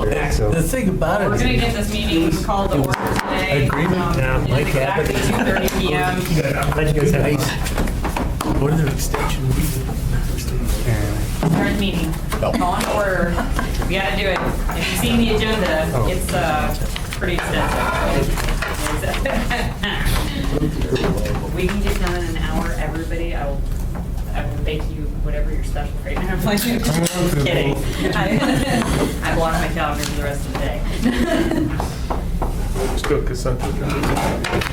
So The thing about it We're is. gonna get this meeting called to order today. Agreement now, It's Mike exactly Abbott. 2:30 PM. I'm glad you guys had What are their extension meetings? Start the meeting. Call in order. We gotta do it. If you've seen the agenda, it's pretty extensive. We can get done in an hour, everybody. I will bake you whatever your special treatment. I'm like, kidding. I block my calendar for the rest of the day. Just go consent agenda.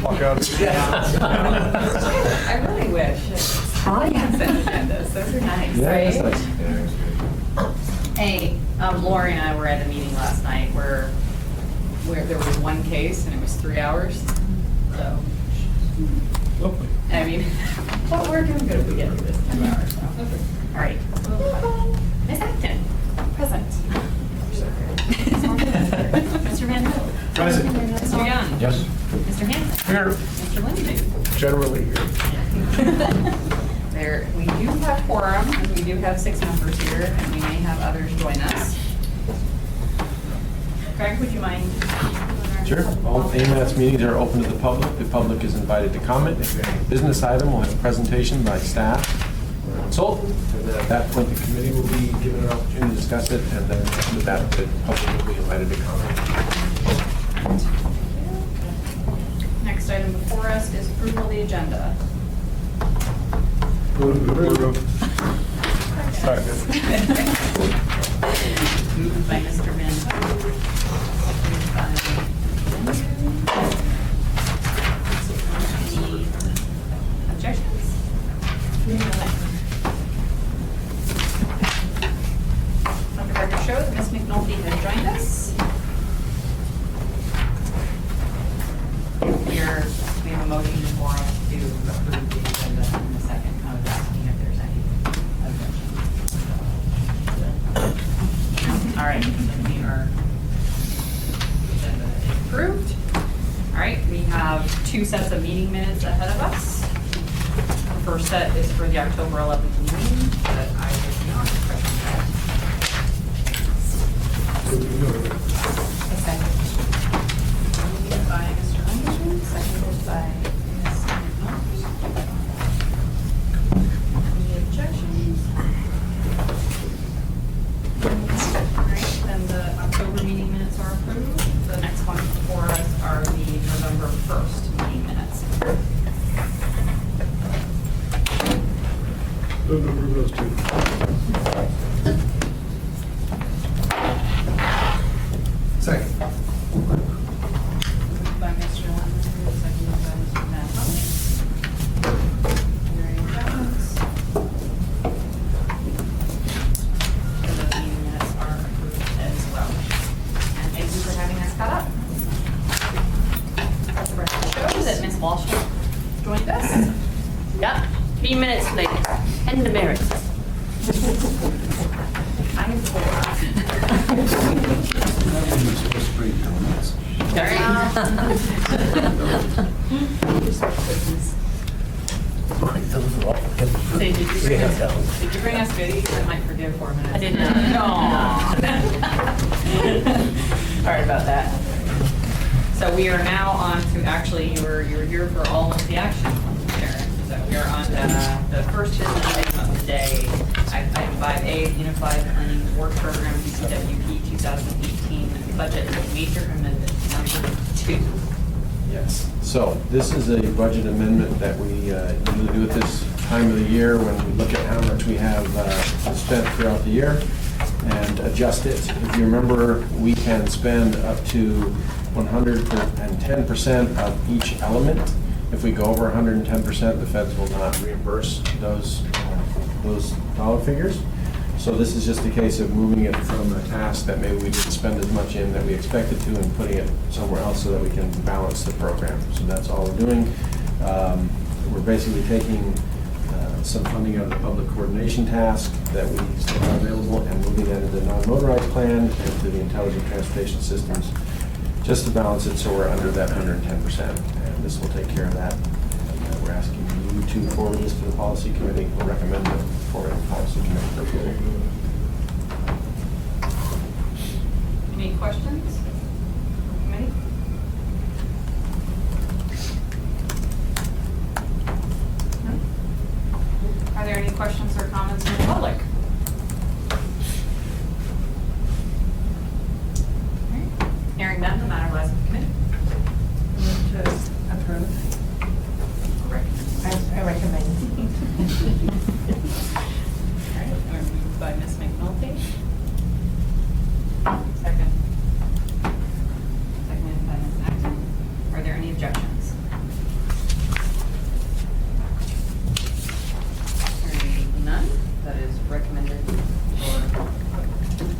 Walk out. I really wish. I consent agendas. Those are nice, that's right? nice. Hey, Lori and I were at a meeting last night where there was one case and it was 3 hours. So, I mean, what we're doing good if we get through this 2 hours. So. All right. Ms. Acton, present. Mr. Van Hill. Present. Mr. Young. Yes. Mr. Hanson. Here. Mr. Lindsay. Generally here. We do have quorum, and we do have 6 members here, and we may have others join us. Greg, would you mind? Sure. All AMATS meetings are open to the public. The public is invited to comment. If you have a business item, we'll have a presentation by staff or consultant. And then at that point, the committee will be given an opportunity to discuss it, and then after that, the public will be invited to comment. Next item before us is approval of the agenda. Second. Moved by Mr. Van Hook. Seconded by Any objections? Let the record show that Ms. McNulty has joined us. We have a motion for us to approve the agenda in a second. I was asking if there's any objections. All right, then we are, agenda is approved. All right, we have 2 sets of meeting minutes ahead of us. The first set is for the October 11th meeting that I did not question that. Moved by Mr. Anderson, seconded by Ms. McNulty. Any objections? All right, then the October meeting minutes are approved. The next one before us are the November 1st meeting minutes. Move to approve those two. Second. Moved by Mr. Lemon, seconded by Mr. Van Hook. Are there any objections? And those meeting minutes are approved as well. And thank you for having us caught up. Let the record show that Ms. Walsh joined us. Yeah, 3 minutes late. And the merits. I am 4. Say, did you bring us goodies? I might forgive 4 minutes. I did not. No. Sorry about that. So we are now on to, actually, you were here for all of the action, Sharon. So we are on the first business item of the day. Item 5A, Unified Planning Work Program, UCWP 2018 Budget Major Amendment number 2. Yes. So this is a budget amendment that we usually do at this time of the year when we look at how much we have spent throughout the year and adjust it. If you remember, we can spend up to 110% of each element. If we go over 110%, the feds will not reimburse those dollar figures. So this is just a case of moving it from a task that maybe we didn't spend as much in that we expected to and putting it somewhere else so that we can balance the program. So that's all we're doing. We're basically taking some funding out of the public coordination task that we still have available and moving that into the non-motorized plan and to the intelligent transportation systems just to balance it so we're under that 110%. And this will take care of that. And we're asking you to forward this to the policy committee or recommend it for a policy committee for approval. Any Any questions? Committee? No? Are there any questions or comments from the public? Alright. Hearing none, the matter lies with the committee. Move to approve. I recommend. Alright, we're moved by Ms. McNulty. Second. Seconded by Ms. Acton. Are there any objections? Hearing none, that is recommended for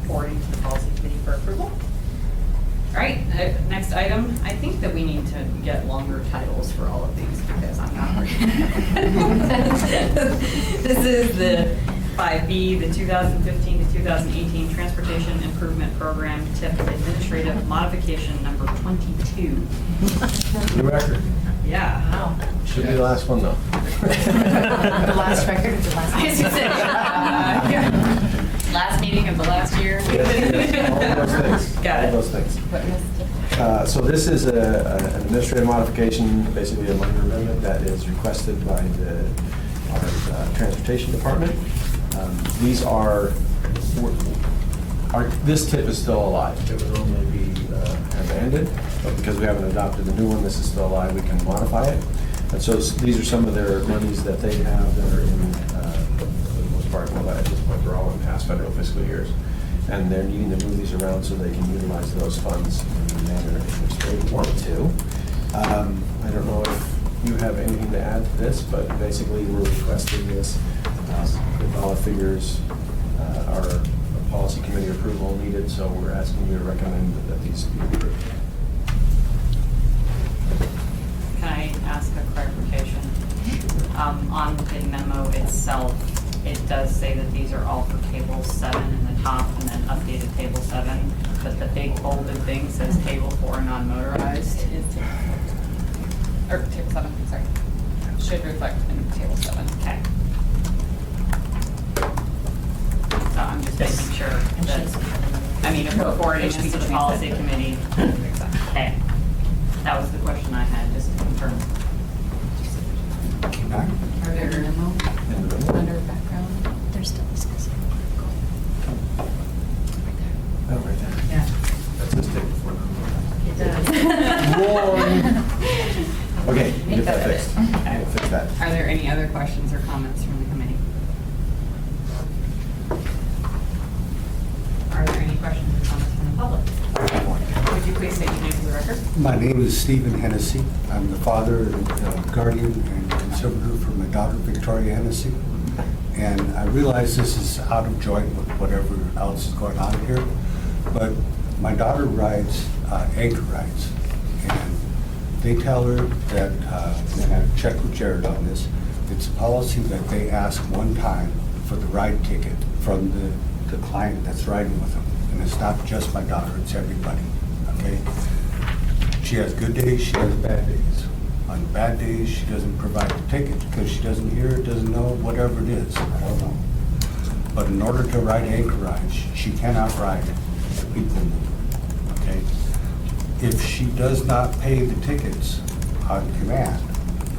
forwarding to the policy committee for approval. All right, next item, I think that we need to get longer titles for all of these because I'm not reading. This is the 5B, the 2015 to 2018 Transportation Improvement Program TIP Administrative Modification number 22. The record. Yeah. Wow. Should be the last one, though. The last record of the last. I was gonna say, last meeting of the last year. All those things. Got it. All those things. What missed? So this is an administrative modification, basically a minor amendment that is requested by our transportation department. These are, this tip is still alive. It would normally be abandoned, but because we haven't adopted the new one, this is still alive, we can modify it. And so these are some of their monies that they have that are in, for the most part, well, at this point, they're all in past federal fiscal years. And they're needing to move these around so they can utilize those funds in the manner in which they want to. I don't know if you have anything to add to this, but basically we're requesting this. The dollar figures are a policy committee approval needed, so we're asking you to recommend that these be approved. Can I ask a clarification? On the memo itself, it does say that these are all for table 7 in the top and then updated table 7, but the big bolded thing says table 4 non-motorized. It is table 4. Or table 7, sorry. Should reflect in table 7. Okay. So I'm just making sure that, I mean, if we're forwarding this to the policy committee. Okay. That was the question I had, just to confirm. Are there memo under background? They're still discussing. Oh, right there. Yeah. That's this table for now. It does. Okay, Make get that that fixed. edit. We'll fix that. Are there any other questions or comments from the committee? Are there any questions or comments from the public? Would you please state your name for the record? My name is Stephen Hennessy. I'm the father, guardian, and conservator for my daughter, Victoria Hennessy. And I realize this is out of joint with whatever else is going on here, but my daughter rides anchor rides. And they tell her that, and I've checked with Jared on this, it's a policy that they ask one time for the ride ticket from the client that's riding with them. And it's not just my daughter, it's everybody, okay? She has good days, she has bad days. On bad days, she doesn't provide the ticket because she doesn't hear, doesn't know, whatever it is, I don't know. But in order to ride anchor rides, she cannot ride the people mover, okay? If she does not pay the tickets on command,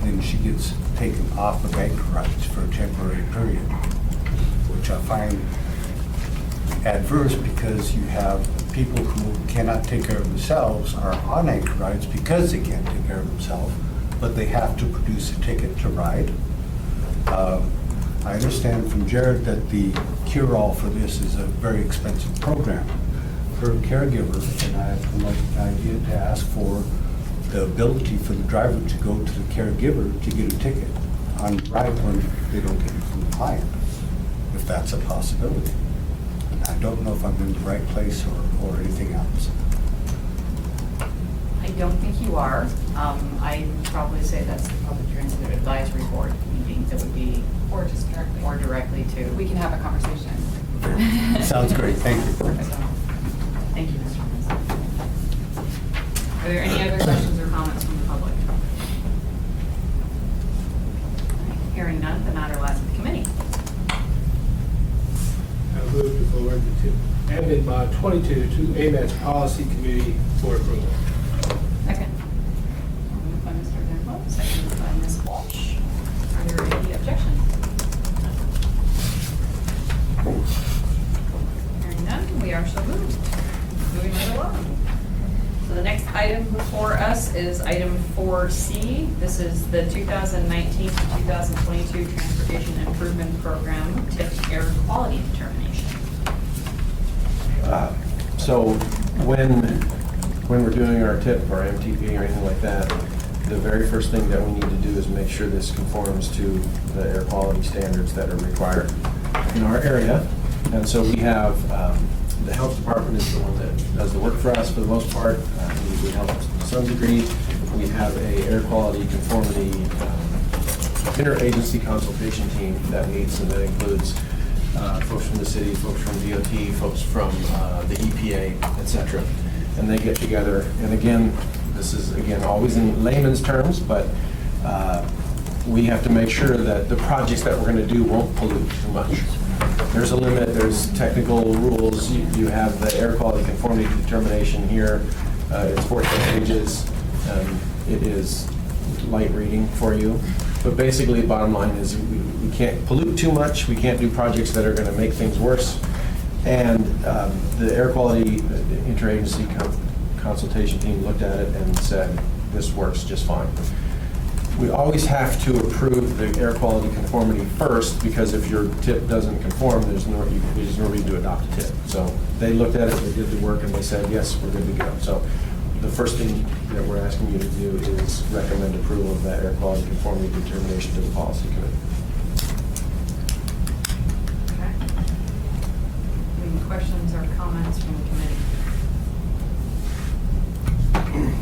then she gets taken off of anchor rides for a temporary period, which I find adverse because you have people who cannot take care of themselves are on anchor rides because they can't take care of themselves, but they have to produce a ticket to ride. I understand from Jared that the cure-all for this is a very expensive program. Her caregiver and I have come up with an idea to ask for the ability for the driver to go to the caregiver to get a ticket on ride when they don't get it from the client, if that's a possibility. I don't know if I'm in the right place or anything else. I don't think you are. I would probably say that's the Public Transit Advisory Board meeting that would be, Or just directly. or directly to. We can have a conversation. Sounds great, thank you. Thank you, Mr. Vinson. Are there any other questions or comments from the public? Hearing none, the matter lies with the committee. I move to forward the tip, amended mod 22 to AMATS Policy Committee for approval. Second. Moved by Mr. Denbo, seconded by Ms. Walsh. Are there any objections? Hearing none, we are so moved. Moving right along. So the next item before us is item 4C. This is the 2019 to 2022 Transportation Improvement Program TIP Air Quality Determination. So when we're doing our TIP or MTP or anything like that, the very first thing that we need to do is make sure this conforms to the air quality standards that are required in our area. And so we have, the health department is the one that does the work for us for the most part. We help to some degree. We have a air quality conformity interagency consultation team that meets, and that includes folks from the city, folks from DOT, folks from the EPA, et cetera. And they get together, and again, this is always in layman's terms, but we have to make sure that the projects that we're going to do won't pollute too much. There's a limit, there's technical rules. You have the air quality conformity determination here. It's 14 pages. It is light reading for you. But basically, bottom line is we can't pollute too much. We can't do projects that are going to make things worse. And the air quality interagency consultation team looked at it and said, this works just fine. We always have to approve the air quality conformity first, because if your TIP doesn't conform, there's no reason to adopt a TIP. So they looked at it, they did the work, and they said, yes, we're good to go. So the first thing that we're asking you to do is recommend approval of that air quality conformity determination to the policy committee. Okay. Any questions or comments from the committee?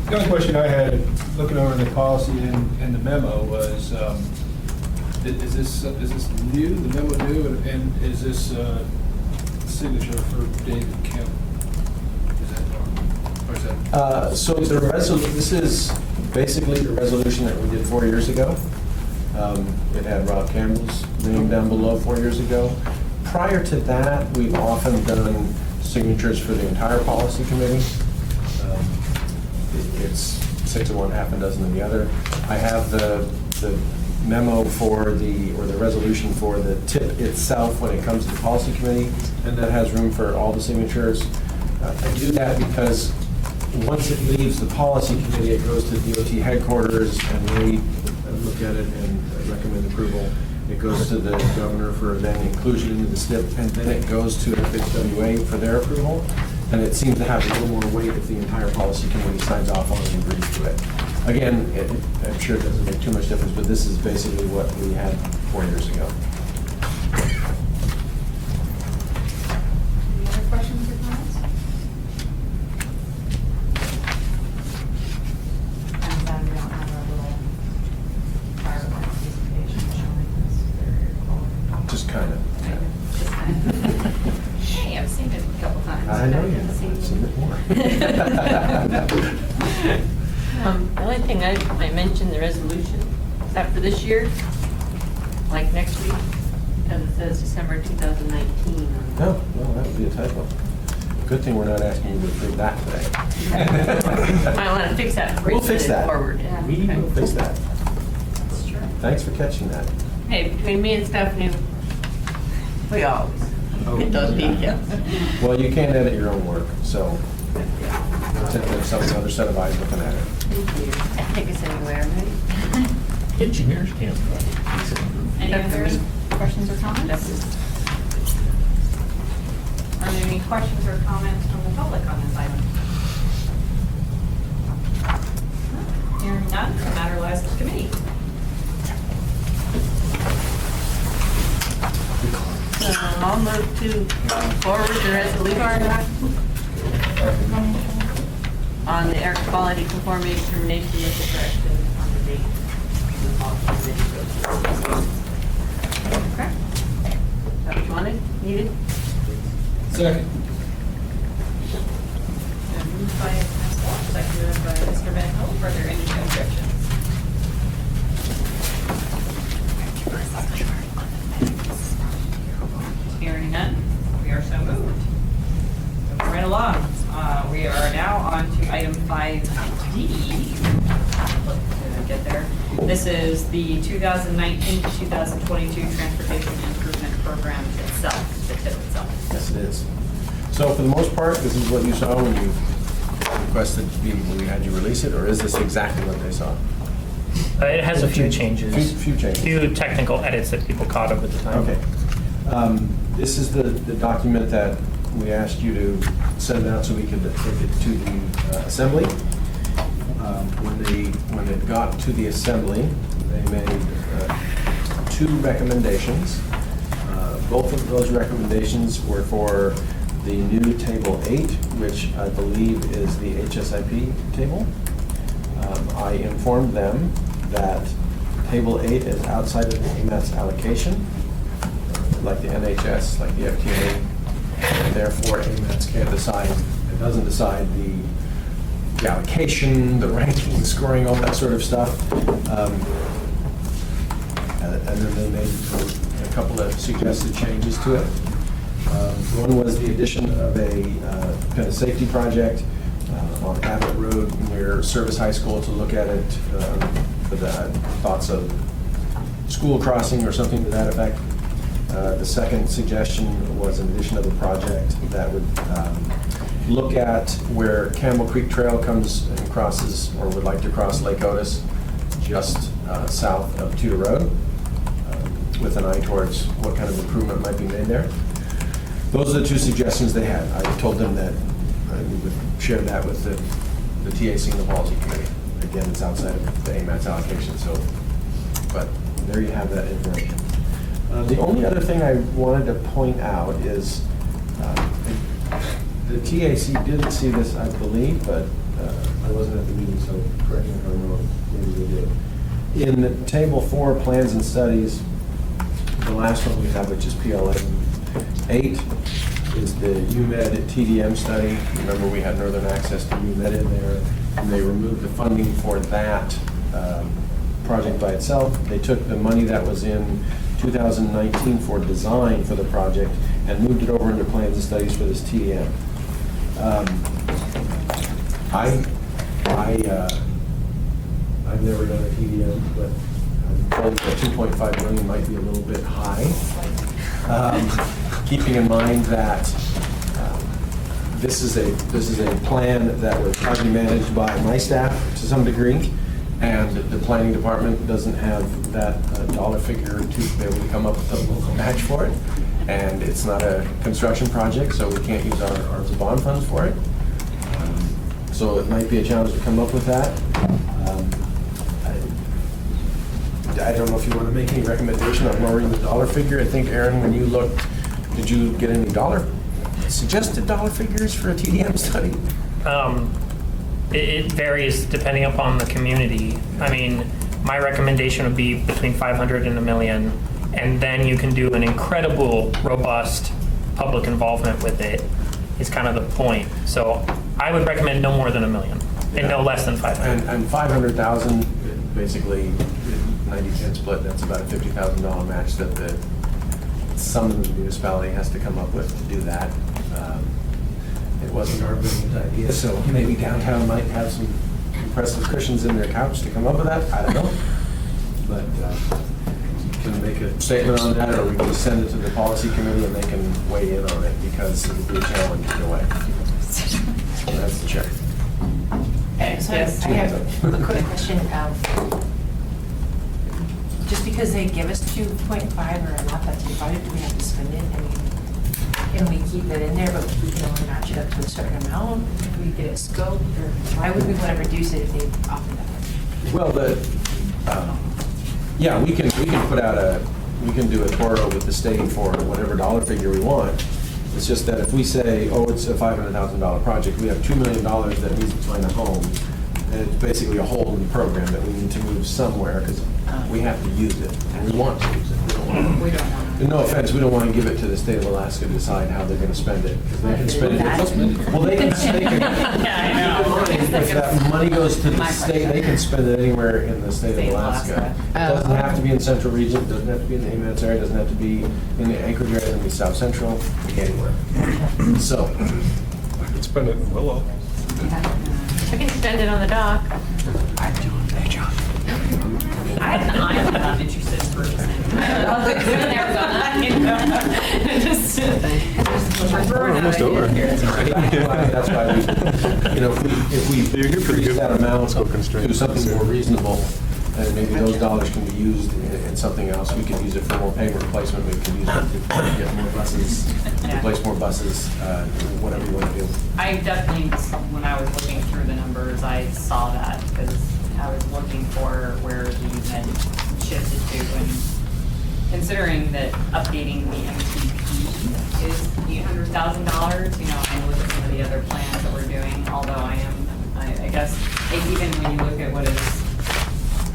The only question I had, looking over the policy and the memo, was, is this new, the memo new, and is this signature for David Kemp? Is that, or is that? So this is basically the resolution that we did 4 years ago. It had Rob Campbell's name down below 4 years ago. Prior to that, we've often done signatures for the entire policy committee. It's 6 of one, half a dozen of the other. I have the memo or the resolution for the TIP itself when it comes to the policy committee, and that has room for all the signatures. I do that because once it leaves the policy committee, it goes to DOT headquarters, and they look at it and recommend approval. It goes to the governor for then inclusion into the STIP, and then it goes to FHWA for their approval. And it seems to have a little more weight if the entire policy committee signs off on it and agrees to it. Again, I'm sure it doesn't make too much difference, but this is basically what we had 4 years ago. Any other questions or comments? And then we don't have our little PowerPoint presentation showing us their air quality. Just kind of. Yeah. Just kind of. Hey, I've seen it a couple times. I know you have. I've seen it more. The only thing I mentioned the resolution, is that for this year? Like next week? Because it says December 2019. No, that would be a typo. Good thing we're not asking you to approve that today. I want to fix that before We'll you fix send it that. forward. We will fix that. That's true. Thanks for catching that. Hey, between me and Stephanie, we always get those details. Well, you can't edit your own work, so there's some other set of eyes looking at it. Thank you. That take us anywhere, right? Engineers can't. Any other questions or comments? Are there any questions or comments from the public on this item? Hearing none, the matter lies with committee. I'll move to forward the resolution on the air quality conformity determination with the correction on the date. Okay. Is that what you wanted, needed? Second. Moved by Ms. Walsh, seconded by Mr. Van Hoen. Are there any objections? Hearing none, we are so moved. Moving right along. on to item 5D. Look, did I get there? This is the 2019 to 2022 Transportation Improvement Program itself, the TIP itself. Yes, it is. So for the most part, this is what you saw when you requested, when we had you release it, or is this exactly what they saw? It has a few changes. Few changes. Few technical edits that people caught up at the time. Okay. This is the document that we asked you to send out so we could take it to the assembly. When it got to the assembly, they made 2 recommendations. Both of those recommendations were for the new Table 8, which I believe is the HSIP table. I informed them that Table 8 is outside of the AMATS allocation, like the NHS, like the FTA, and therefore AMATS can't decide, it doesn't decide the allocation, the ranking, the scoring, all that sort of stuff. And then they made a couple of suggested changes to it. One was the addition of a kind of safety project on Abbott Road near Service High School to look at it for the thoughts of school crossing or something to that effect. The second suggestion was an addition of a project that would look at where Camel Creek Trail comes and crosses, or would like to cross Lake Otis, just south of Tudor Road, with an eye towards what kind of improvement might be made there. Those are the 2 suggestions they had. I told them that we would share that with the TAC and the policy committee. Again, it's outside of the AMATS allocation, so, but there you have that information. The only other thing I wanted to point out is the TAC didn't see this, I believe, but I wasn't at the meeting, so correct me if I'm wrong, maybe they did. In Table 4, Plans and Studies, the last one we have, which is PLA 8, is the UMed TDM study. Remember, we had Northern Access to UMed in there, and they removed the funding for that project by itself. They took the money that was in 2019 for design for the project and moved it over into plans and studies for this TDM. I've never done a TDM, but I'm told that 2.5 million might be a little bit high. Keeping in mind that this is a plan that was partly managed by my staff to some degree, and the planning department doesn't have that dollar figure to be able to come up with a local match for it. And it's not a construction project, so we can't use our bond funds for it. So it might be a challenge to come up with that. I don't know if you want to make any recommendation on lowering the dollar figure. I think, Aaron, when you looked, did you get any suggested dollar figures for a TDM study? It varies depending upon the community. I mean, my recommendation would be between 500 and $1 million, and then you can do an incredible, robust public involvement with it, is kind of the point. So I would recommend no more than $1 million, and no less than 500. And 500,000, basically 90-10 split, that's about a $50,000 match that some of the municipality has to come up with to do that. It wasn't our brilliant idea, so maybe downtown might have some impressive cushions in their couch to come up with that, I don't know. But you can make a statement on that, or we can just send it to the policy committee and they can weigh in on it, because it'll be a challenge either way. So that's the chair. So Yes. I have a quick question. Just because they give us 2.5 or not that divided, do we have to spend it? I mean, can we keep it in there, but we can only match it up to a certain amount? If we get it scoped, or why would we want to reduce it if they offer that? Well, yeah, we can put out we can do a Toro with the state for whatever dollar figure we want. It's just that if we say, oh, it's a $500,000 project, we have $2 million that needs to find a home, and it's basically a hole in the program that we need to move somewhere, because we have to use it, and we want to use it. We don't want And no offense, we don't want to give it to the state of Alaska to decide how they're going to spend it, because they can spend it. Well, they can. Yeah, I know. If that money goes to the state, they can spend it anywhere in the state of Alaska. It doesn't have to be in Central Region, it doesn't have to be in the AMATS area, it doesn't have to be in the Anchorage area, it can be South Central, anywhere. So, I could spend it in Willow. I can spend it on the dock. I'm not interested in purchasing. I was in Arizona, you know. Just- we're throwing out Almost over. ideas here. That's why we, you know, if we You're here for increase good. that amount So constrained. to something more reasonable, and maybe those dollars can be used in something else. We could use it for more pavement replacement, we could use it to get more buses, Yeah. replace more buses, whatever you want to do. I definitely, when I was looking through the numbers, I saw that because I was looking for where these had shifted to, and considering that updating the MTP is $800,000, you know, I look at some of the other plans that we're doing, although I guess, even when you look at what is,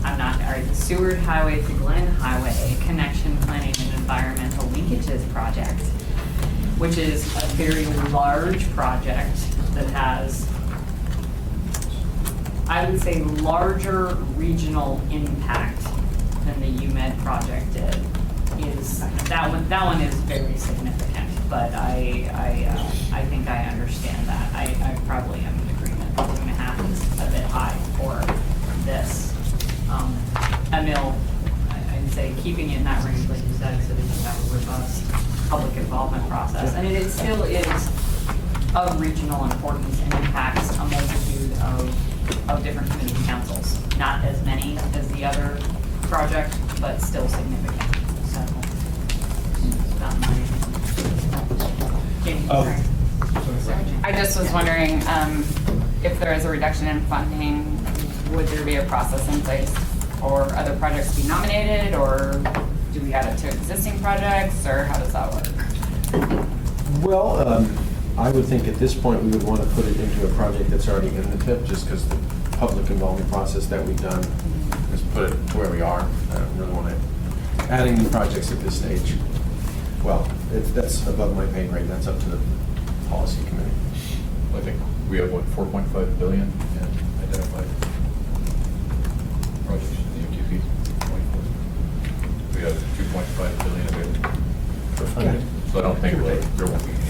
all right, the Seward Highway to Glen Highway Connection Planning and Environmental Linkages Project, which is a very large project that has, I would say, larger regional impact than the UMed project did. That one is very significant, but I think I understand that. I probably am in agreement. 2.5 is a bit high for this. Emil, I'd say keeping it in that range, like you said, so that you have a robust public involvement process. And it still is of regional importance and impacts a multitude of different community councils. Not as many as the other project, but still significant. So, not my. Jamie, sorry. I just was wondering if there is a reduction in funding, would there be a process in place for other projects to be nominated, or do we add it to existing projects, or how does that work? Well, I would think at this point, we would want to put it into a project that's already in the TIP, just because the public involvement process that we've done has put it to where we are. I don't really want to adding new projects at this stage. Well, that's above my pay grade, that's up to the policy committee. I think we have, what, 4.5 billion in identified projects in the MTP. We have 2.5 billion available for funding. So I don't think there won't be any.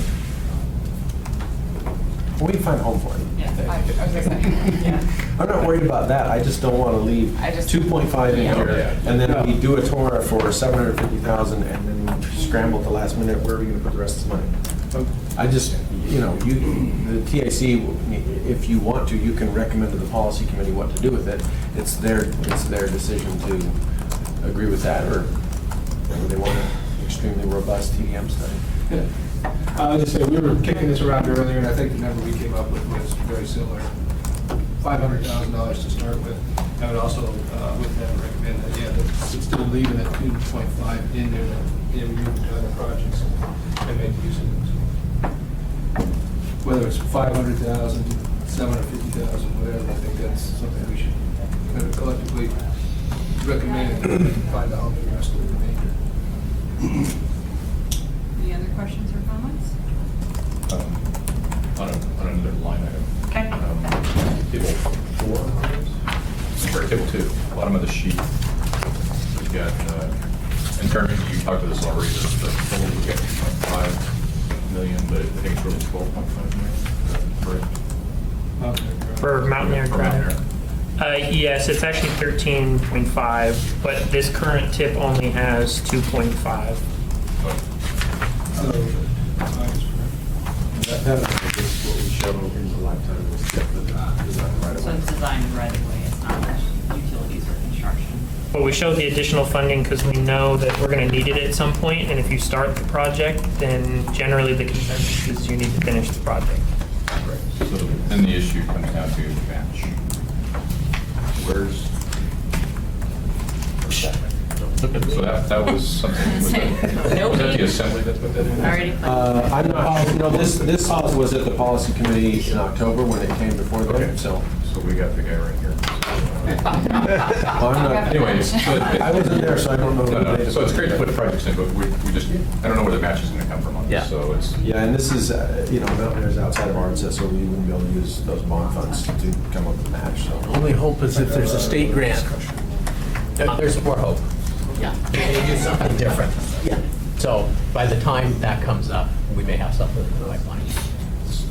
We can find a home for it. Yeah. I was gonna say, yeah. I'm not worried about that, I just don't want to leave I just- 2.5 in Yeah. here, and then we do a tour for 750,000, and then we scramble at the last minute, where are we going to put the rest of the money? I just, you know, the TAC, if you want to, you can recommend to the policy committee what to do with it. It's their decision to agree with that, or they want an extremely robust TDM study. Yeah. I'll just say, we were kicking this around earlier, and I think the number we came up with was very similar. $500,000 to start with. I would also, with them, recommend that, yeah, that still leaving that 2.5 in there, that, yeah, we move to other projects and make use of it. Whether it's 500,000, 750,000, whatever, I think that's something we should kind of collectively recommend and find out the rest of the remainder. Any other questions or comments? On another line item. Okay. Table 4, or table 2, bottom of the sheet. We've got, in terms, you talked to this already, the total we get 2.5 million, but I think it's really 12.5 million. Is that correct? Okay. For Mountaineer For Drive. Mountaineer. Yes, it's actually 13.5, but this current tip only has 2.5. So, That is what we showed in the lifetime was the design right So away. it's designed right away, it's not utilities or construction. But we showed the additional funding because we know that we're going to need it at some point, and if you start the project, then generally the consensus is you need to finish the project. Right. So then the issue comes down to match. Where's that? So that was something, was that the assembly that put that in? Already. I'm not, no, this was at the policy committee in October when it came before them, Okay. so. So we got the guy right here. Well, I'm not- Anyways, I wasn't there, so I don't know. No, what they- so it's great to put projects in, but we just, I don't know where the match is going to come from on Yeah. this, so it's. Yeah, and this is, you know, Mountaineer's outside of ARTSA, so we wouldn't be able to use those bond funds to come up with a match, so. Only hope is if there's a state grant. There's more hope. Yeah. They do something different. Yeah. So by the time that comes up, we may have something in the pipeline.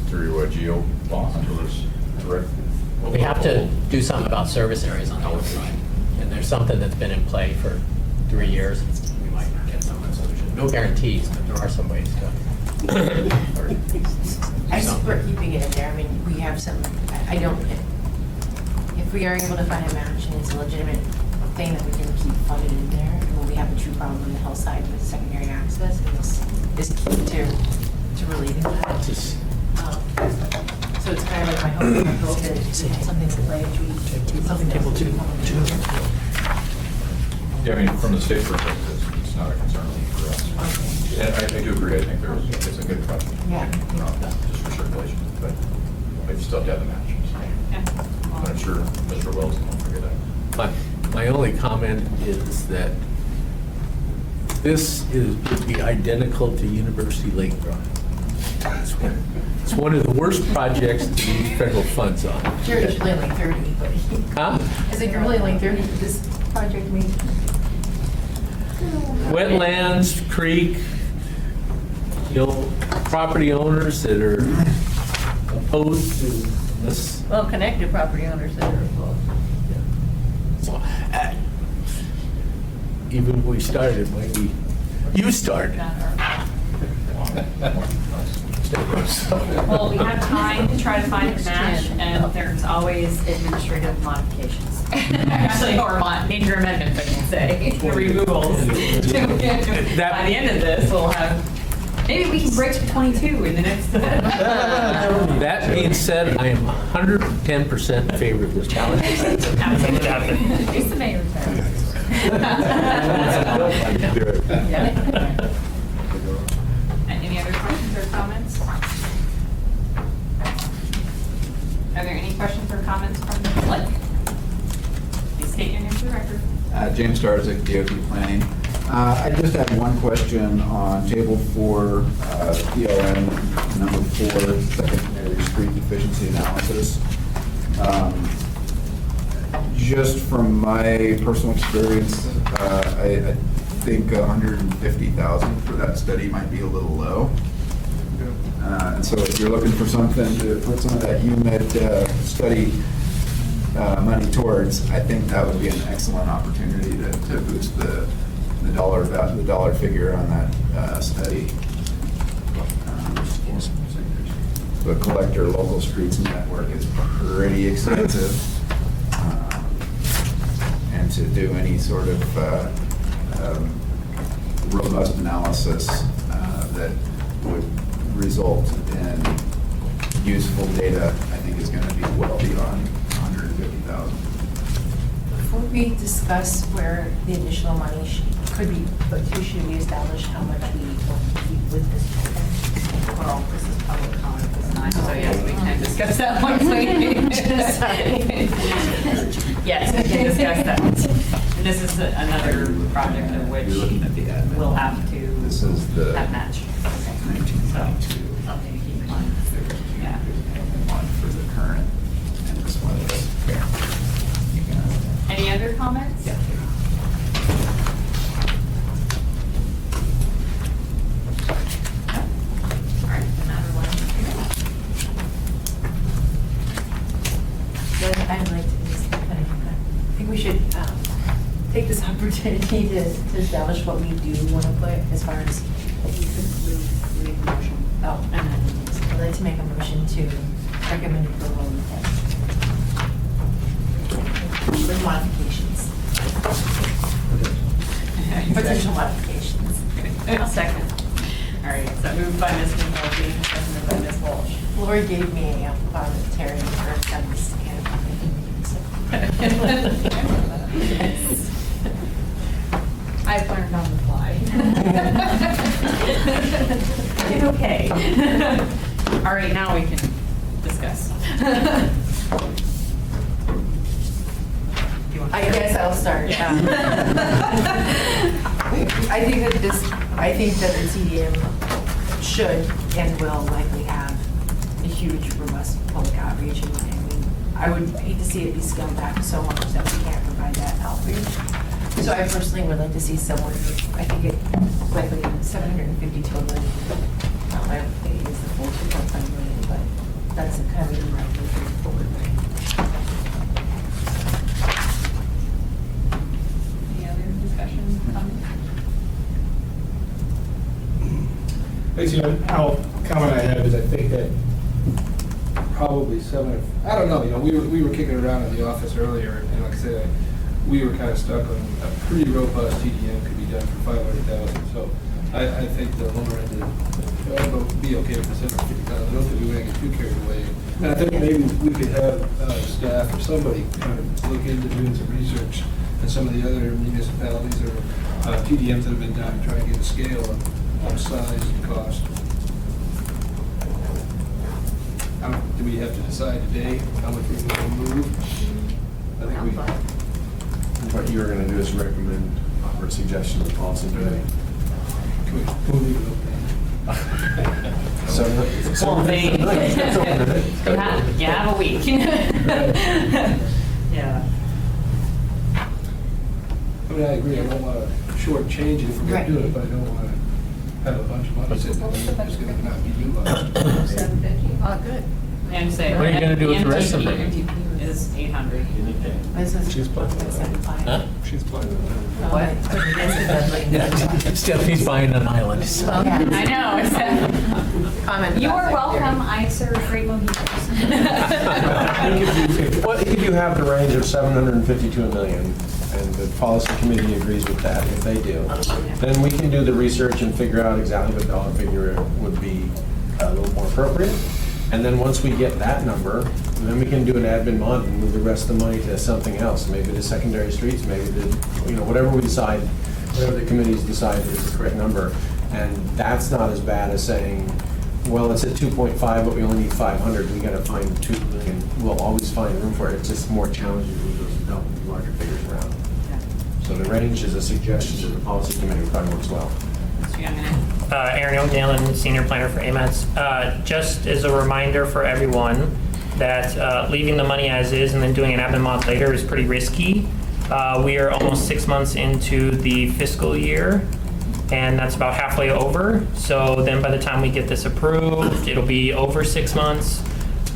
Through a geo bond or is? direct? We have to do something about service areas on Owen Drive. And there's something that's been in play for 3 years. We might get some solution. No guarantees, but there are some ways to. I support keeping it in there. I mean, we have some, I don't, if we are able to find a match and it's a legitimate thing that we can keep funded in there, and when we have a true problem on the hillside with secondary access, and this is key to relieving that. So it's kind of like my hope that we have something to play, something Table two. Yeah, I mean, from the state perspective, it's not a concern for us. And I do agree, I think it's a good project. Yeah. Just for circulation, but you still have to have the match. Yeah. I'm sure Mr. Wells won't forget that. My only comment is that this would be identical to University Lake Drive. It's one of the worst projects to use federal funds on. You're really like 30, but. Huh? I said, you're really like 30 for this project, maybe. Wetlands, creek, property owners that are opposed to this. Well-connected property owners that are involved. So, even when we started, maybe you started. Well, we have time to try to find a match, and there's always administrative modifications. Actually, or major amendments, I can say, removals. By the end of this, we'll have, maybe we can break to 22 in the next. That being said, I am 110% in favor of this challenge. Absolutely. It's the mayor's Any other questions or comments? Are there any questions or comments from the public? Please state your name for the record. James Starzik, DOT Planning. I just had one question on table 4, PLN number 4, secondary street efficiency analysis. Just from my personal experience, I think 150,000 for that study might be a little low. And so if you're looking for something to put some of that UMed study money towards, I think that would be an excellent opportunity to boost the dollar figure on that study. The collector local streets network is pretty extensive. And to do any sort of robust analysis that would result in useful data, I think is going to be well beyond 150,000. Before we discuss where the additional money could be put to, should we establish how much we want to keep with this program? Well, this is public comment this time, so yes, we can discuss that once we. Yes, we can discuss that. And this is another project of which You're looking at the admin. we'll have to This is the have match. 1992. Something to keep in mind. Yeah. One for the current, and this one is. Any other comments? Yeah. All right, another one. Then I'd like to just, I think we should take this opportunity to establish what we do want to put as far as. Oh, and then I'd like to make a motion to recommend approval with modifications. Potential modifications. I'll second. All right, so moved by Ms. McNulty, seconded by Ms. Walsh. Lori gave me a parliamentary for some scan. I've learned on the fly. It's okay. All right, now we can discuss. I guess I'll start. I think that the TDM should and will likely have a huge, robust public outreach. And I mean, I would hate to see it be scaled back so much that we can't provide that outreach. So I personally would like to see somewhere, I think it likely 750 to $1 million. I don't think it is the full 2.5 million, but that's the kind of email moving forward. Any other discussion, comments? Basically, how comment I have is I think that probably I don't know, we were kicking around in the office earlier, and like I said, we were kind of stuck on a pretty robust TDM could be done for 500,000. So I think the lower end would be okay with the 750,000. I don't think we want to get too carried away. And I think maybe we could have staff or somebody kind of look into doing some research in some of the other municipalities or TDMs that have been done, trying to get a scale of size and cost. Do we have to decide today how much we're going to move? I think we. What you were gonna do is recommend, offer a suggestion to the policy committee. Can we leave it open? Well, you have a week. Yeah. I mean, I agree, I don't want to shortchange it if we're going to do it, but I don't want to have a bunch of money sitting there that's going to not be utilized. Oh, good. And say. What are you gonna do with the rest of it? MTP is 800. She's planning on that. Huh? She's planning on What? Stephanie's buying an island. I know. Comment. You about are that, welcome. Gary. I serve great mojitos. If you have the range of 750 to a million, and the policy committee agrees with that, if they do, then we can do the research and figure out exactly what dollar figure would be a little more appropriate. And then once we get that number, then we can do an admin mod and move the rest of the money to something else, maybe the secondary streets, maybe whatever we decide, whatever the committees decide is the correct number. And that's not as bad as saying, well, it's at 2.5, but we only need 500, we gotta find 2 million. We'll always find room for it, it's just more challenging to move those larger figures around. So the range is a suggestion to the policy committee, probably works well. Aaron O'Dalen, Senior Planner for AMATS. Just as a reminder for everyone that leaving the money as is and then doing an admin mod later is pretty risky. We are almost 6 months into the fiscal year, and that's about halfway over. So then by the time we get this approved, it'll be over 6 months.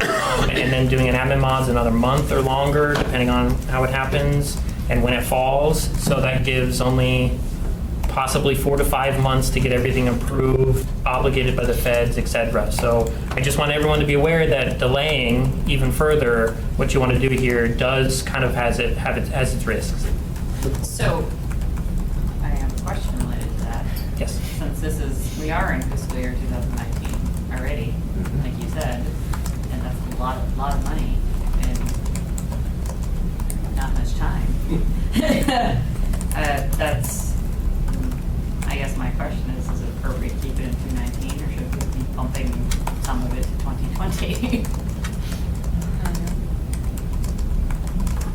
And then doing an admin mod is another month or longer, depending on how it happens and when it falls. So that gives only possibly 4 to 5 months to get everything approved, obligated by the feds, etc. So I just want everyone to be aware that delaying even further what you want to do here does kind of has its risks. So, I have a question related to that. Yes. Since we are in fiscal year 2019 already, like you said, and that's a lot of money and not much time. I guess my question is it appropriate to keep it in 2019 or should we be bumping some of it to 2020?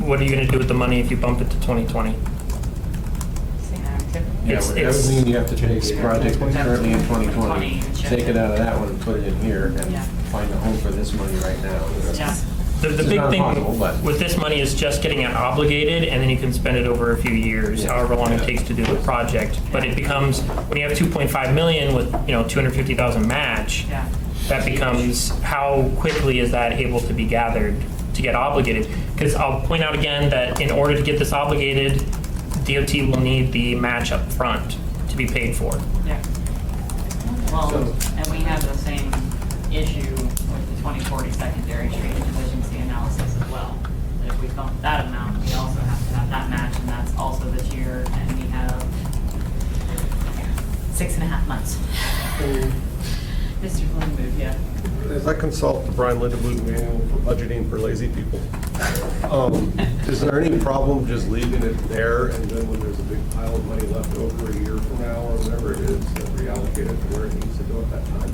What are you going to do with the money if you bump it to 2020? Yeah, It's- that would it's- mean you have to take the project that's currently in 2020, 2020, take it out of that one and put it in here and Yeah. find a home for this money right now. Yeah. The It's big not thing impossible, but- with this money is just getting it obligated, and then you can spend it over a few years, Yeah. however long it takes to do the project. But it becomes, when you have 2.5 million with, 250,000 match, Yeah. that becomes how quickly is that able to be gathered to get obligated? Because I'll point out again that in order to get this obligated, DOT will need the match up front to be paid for. Yeah. Well, and we have the same issue with the 2040 secondary street efficiency analysis as well. That if we bump that amount, we also have to have that match, and that's also this year, and we have 6.5 months. Mr. Bloomberg, yeah. As I consult the Brian Lindeblum manual for budgeting for lazy people, is there any problem just leaving it there and then when there's a big pile of money left over a year from now or whatever it is, that reallocate it to where it needs to go at that time?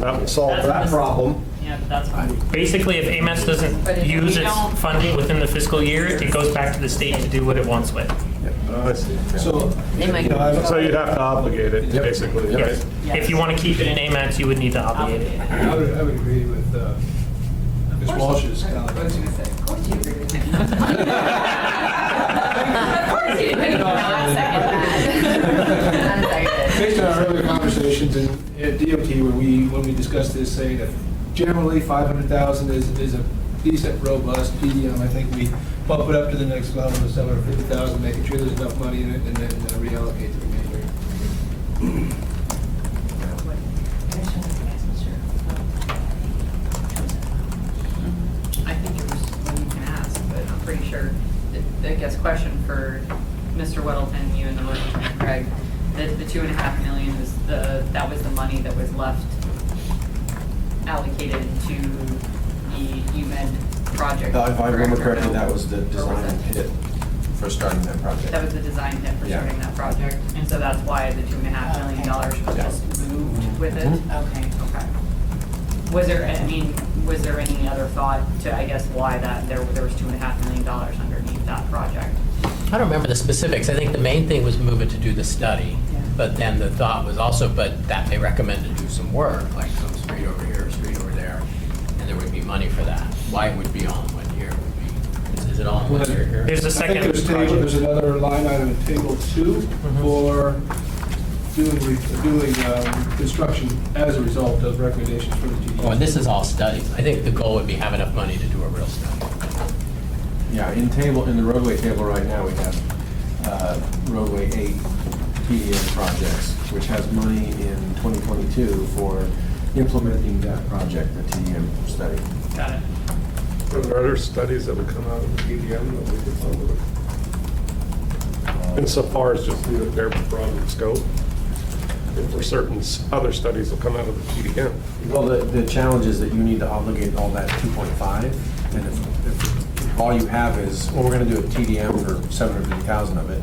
That would solve that problem. Yeah, but that's fine. Basically, if AMATS doesn't But if use we its don't- funding within the fiscal year, it goes back to the state to do what it wants with. I see. So, They might- So you'd have to obligate it, basically, right? Yes. If you want to keep it in AMATS, you would need to obligate it. I would agree with Ms. Walsh's comment. Of course you agree with me. Of course you do. No, I second that. based on our earlier conversations and at DOT, when we discussed this, saying that generally 500,000 is a decent, robust PDM, I think we bump it up to the next level of 750,000, making sure there's enough money in it, and then reallocate the remainder. I think it was, well, you can ask, but I'm pretty sure, I guess, question for Mr. Weddleton, you and the Lieutenant Craig, the 2.5 million was that was the money that was left allocated to the UMed project. If I remember correct, or correctly, no? that was the Or was design it- hit for starting that project. That was the design hit for Yeah. starting that project, and so that's why the $2.5 million was Yeah. just moved with it. Mhm. Okay. Okay. Was there, I mean, was there any other thought to, I guess, why that there was $2.5 million underneath that project? I don't remember the specifics. I think the main thing was move it to do the study. Yeah. But then the thought was also, but that may recommend to do some work, like some street over here, a street over there, and there would be money for that. Why it would be all in 1 year would be, is it all in 1 year here? There's a I second think project. there's another line item in table 2 for doing construction as a result of recommendations from the TDC. Oh, and this is all studies. I think the goal would be have enough money to do a real study. Yeah, in the roadway table right now, we have roadway 8 PDM projects, which has money in 2022 for implementing that project, the TDM study. Got it. Are there other studies that would come out of the PDM that we could fund with it? Insofar as just leave it there for broad scope, if for certain other studies will come out of the PDM. Well, the challenge is that you need to obligate all that 2.5, and if all you have is, well, we're gonna do a TDM for 750,000 of it,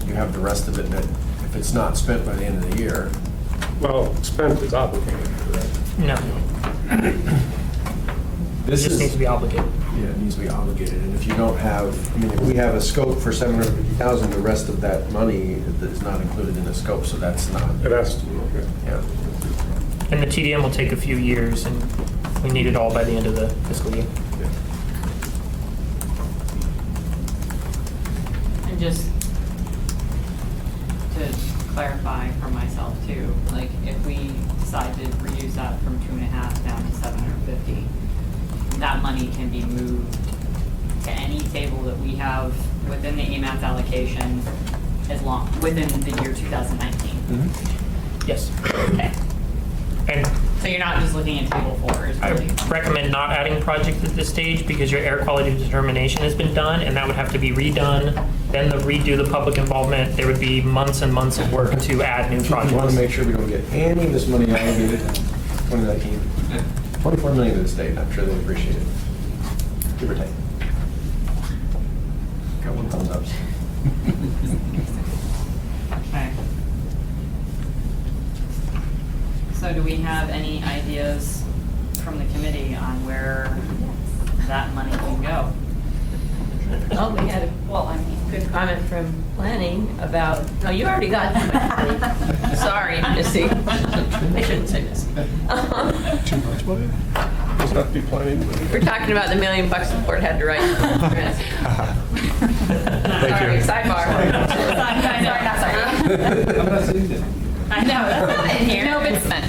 you have the rest of it that, if it's not spent by the end of the year, Well, spent is obligated, correct? No, it this just is. needs to be obligated. Yeah, it needs to be obligated, and if you don't have, I mean, if we have a scope for 750,000, the rest of that money is not included in the scope, so that's not, It has to be, okay. yeah. And the TDM will take a few years, and we need it all by the end of the fiscal year. And just to clarify for myself too, like if we decide to reduce that from 2.5 down to 750, that money can be moved to any table that we have within the AMATS allocation within the year 2019. Yes. Okay. And So you're not just looking at table 4, is I really. recommend not adding projects at this stage because your air quality determination has been done, and that would have to be redone. Then redo the public involvement. There would be months and months of work to add new We want to projects. make sure we don't get any of this money allocated in 2019. 24 million to the state, I'm sure they appreciate it. Give or take. Got one thumbs up. Okay. So do we have any ideas from the committee on where that money can go? Oh, we had a good comment from planning about, no, you already got that. Sorry, Missy. I shouldn't say Missy. Too much money? Does not be planning. We're talking about the $1 million the board had to write. Sorry, sidebar. I'm not seeing that. I know, that's not in here. No, but it's spent.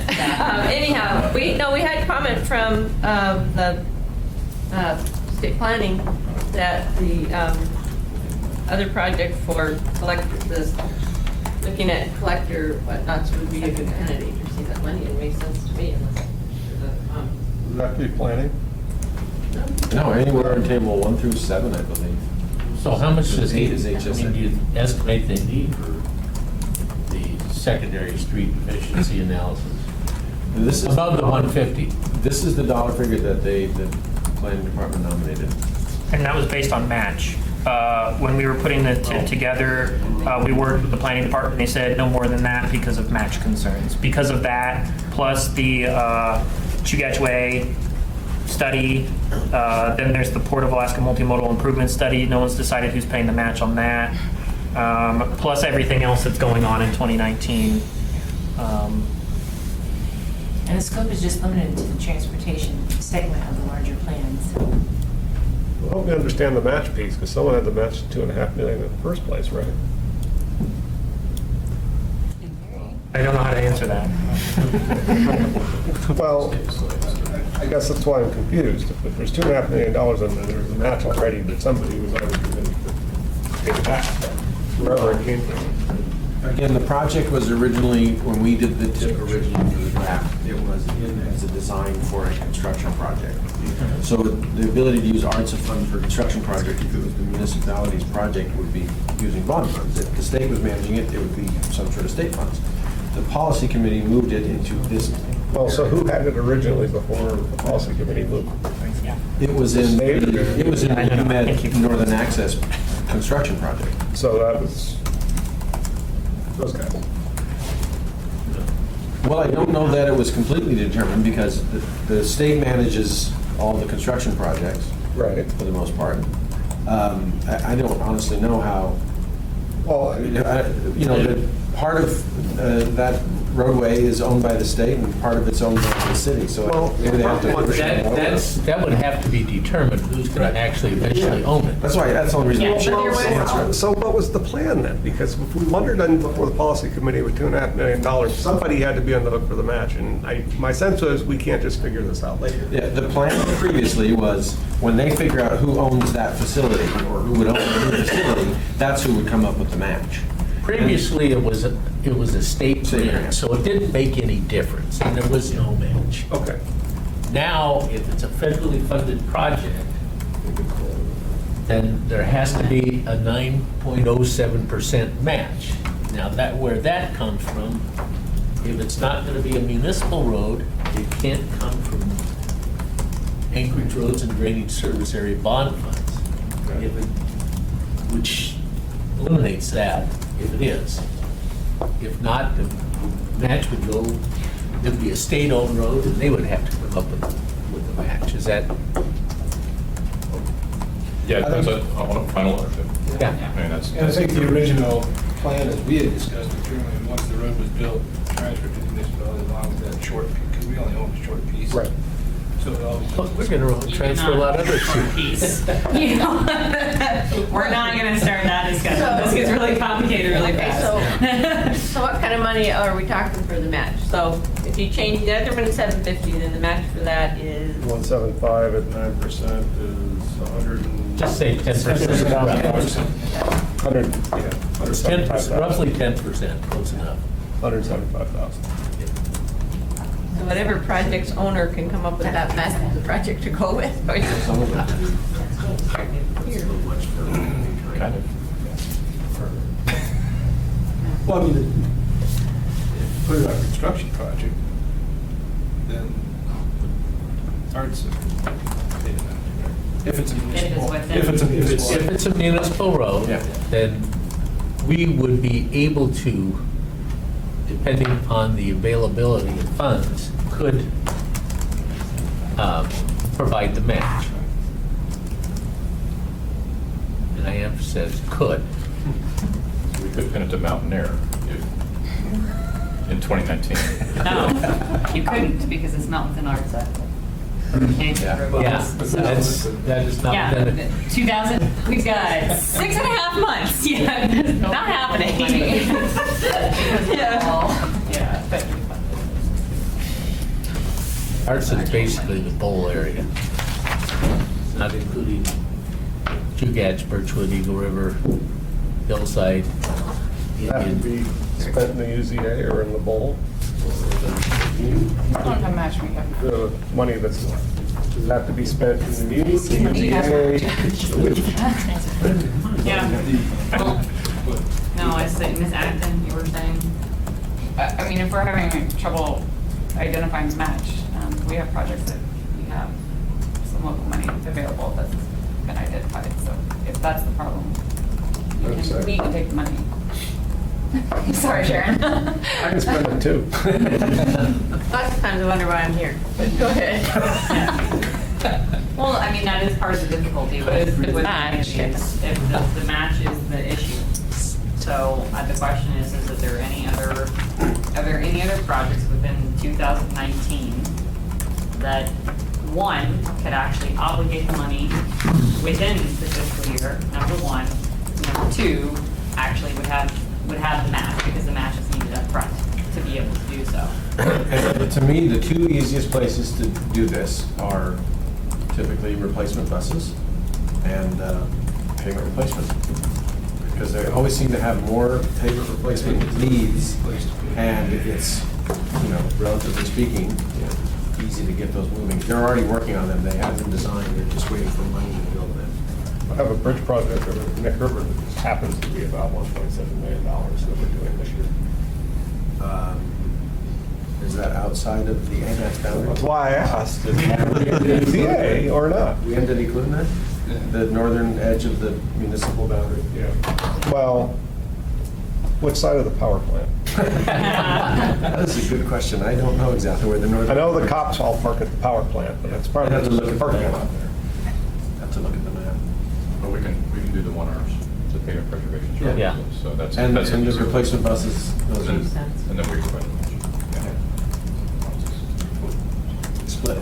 Anyhow, we had comment from the state planning that the other project for looking at collector whatnots would be a good candidate to see that money. It makes sense to me unless there's a, Does that be planning? No, anywhere in table 1 through 7, I believe. So how much does Eight he, is I HSA. mean, do you estimate they need for the secondary street efficiency analysis? This is Above the 150. This is the dollar figure that the planning department nominated. And that was based on match. When we were putting the together, we worked with the planning department. They said no more than that because of match concerns. Because of that, plus the Chugach study, then there's the Port of Alaska Multimodal Improvement Study. No one's decided who's paying the match on that. Plus everything else that's going on in 2019. And the scope is just limited to the transportation segment of the larger plans. Well, help me understand the match piece, because someone had to match 2.5 million in the first place, right? I don't know how to answer that. Well, I guess that's why I'm confused. If there's $2.5 million in there, there's a match already that somebody was already committed to pay back, wherever it came from. Again, the project was originally, when we did the tip originally for the draft, it was in as a design for a construction project. So the ability to use ARTS fund for a construction project, if it was the municipality's project, would be using bond funds. If the state was managing it, it would be some sort of state funds. The policy committee moved it into this. Well, so who had it originally before the policy committee moved? It was in, State or- it was in I don't know. UMed Northern Access construction project. So that was those guys. Well, I don't know that it was completely determined because the state manages all the construction projects Right. for the most part. I don't honestly know how, Well, you know, the part of that roadway is owned by the state and part of it's owned by the city, so Well, maybe they have to. That would have to be determined who's going to actually eventually own it. That's why, that's the only reason. Yeah, I'm so there sure. was- so what was the plan then? Because if we wandered in before the policy committee with $2.5 million, somebody had to be on the hook for the match. And my sense was we can't just figure this out later. Yeah, the plan previously was when they figure out who owns that facility or who would own the facility, that's who would come up with the match. Previously, it was a state State grant, grant. so it didn't make any difference, and there was no match. Okay. Now, if it's a federally funded project, then there has to be a 9.07% match. Now, where that comes from, if it's not going to be a municipal road, it can't come from Anchorage Roads and Drainage Service Area bond funds, which eliminates that if it is. If not, the match would go, it would be a state-owned road, and they would have to come up with the match. Is that? Yeah, it depends on final ownership. Yeah. I mean, that's. And I think the original plan, as we had discussed with Jeremy, once the road was built, transferred to the municipality along with that short, because we only own a short piece. Right. So it all. Well, we're going to transfer a lot of other piece. You know, we're not going to start that discussion. This gets really complicated really Okay, fast. so what kind of money are we talking for the match? So if you change the other one to 750, then the match for that is 175 at 9% is 100 and... Just say 10%. 100, yeah, 175,000. Roughly 10%, close enough. 175,000. so whatever project's owner can come up with that match for the project to go with. Some of it. Kind of. Well, I mean, put it on a construction project, then arts paid it out. If it's a municipal. within- If it's a municipal. If it's a municipal road, Yeah. then we would be able to, depending on the availability of funds, could provide the match. And I emphasize could. We could pin it to Mountain Air in 2019. No, you couldn't because it's not within our set. Yeah, that is not Yeah, within it. 2000, we've got 6.5 months. Yeah, not happening. Yeah. Arts is basically the bowl area. It's not including Chugach, Birchwood, Eagle River, Hillside, That would Indian. be spent in the UZA or in the bowl? I don't have match we have. The money that's, does it have to be spent in the UZA? Yeah. No, I say, Ms. Acton, you were saying? I mean, if we're having trouble identifying the match, we have projects that we have some local money available that's been identified. So if that's the problem, we can take the money. Sorry, Sharon. I can spend it too. Lots of times I wonder why I'm here, but go ahead. Well, I mean, that is part of the difficulty with the match, if the match is the issue. So the question is that there are there any other projects within 2019 that, one, could actually obligate the money within the fiscal year, number one. Number two, actually would have the match because the match is needed up front. to be able to do so. And to me, the two easiest places to do this are typically replacement buses and pavement replacement. Because they always seem to have more pavement replacement needs, and it's, relatively speaking, easy to get those moving. They're already working on them, they have them designed, they're just waiting for money to build them. I have a bridge project over at Nick River that just happens to be about $1.7 million that we're doing this year. Is that outside of the AMATS boundary? That's why I asked, is it EPA or not? We ended including that? The northern edge of the municipal boundary? Yeah. Well, which side of the power plant? That's a good question. I don't know exactly where the northern. I know the cops all park at the power plant, but it's I'd probably have to just look at the parking map. lot there. Have to look at the map. But we can do the 1 hours, the pavement preservation. structure. Yeah. So that's. And that's the easy. replacement buses, those And are then- and then we provide them. split.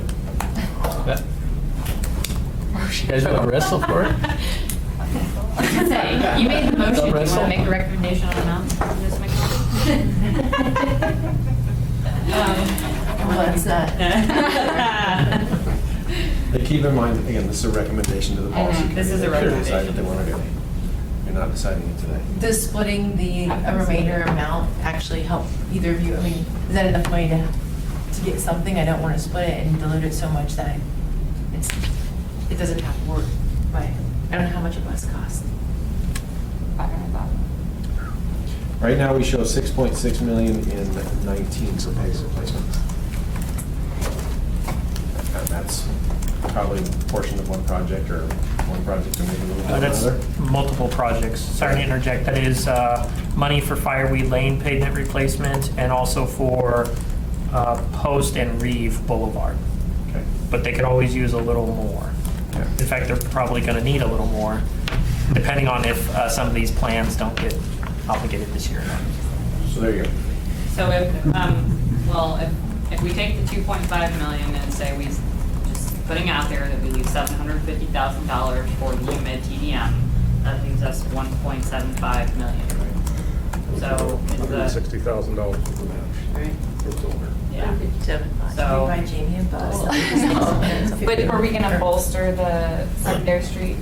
You guys want to wrestle for it? I was gonna say, you made the motion, do you want wrestle. to make a recommendation on amount? Just make Well, that's not. But keep in mind, again, this is a recommendation to the policy committee. This is a They can decide what recommendation. they want to do. You're not deciding it today. Does splitting the remainder amount actually help either of you? I mean, is that enough money to get something? I don't want to split it and dilute it so much that it doesn't have to work. But I don't know how much a bus costs. 500,000. Right now, we show 6.6 million in 19 for pavement replacement. And that's probably a portion of one project or one project or maybe a little bit of That's another. multiple projects. Sorry to interject. That is money for Fireweed Lane pavement replacement and also for Post and Reeve Boulevard. Okay. But they could always use a little more. Yeah. In fact, they're probably going to need a little more, depending on if some of these plans don't get obligated this year or not. So there you go. So if we take the 2.5 million and say we, just putting out there that we leave $750,000 for the UMID TDM, that leaves us 1.75 million. So is the, $160,000 for the match. Right. For silver. yeah. So, So- buy Jamie a bus. But are we gonna bolster the secondary street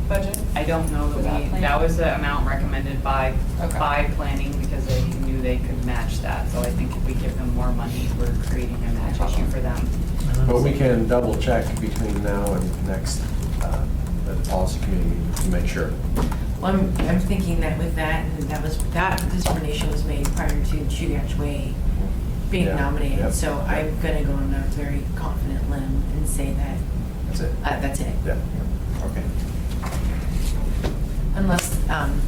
budget? I don't know For that that plan? that was the amount recommended by Okay. planning because they knew they could match that. So I think if we give them more money, we're creating a match issue for them. But we can double check between now and next, at the policy committee meeting to make sure. Well, I'm thinking that with that, and that determination was made prior to Chugach Way being Yeah, nominated. yep, So yep. I'm gonna go on a very confident limb and say that, That's it. that's it. Yeah, okay. Unless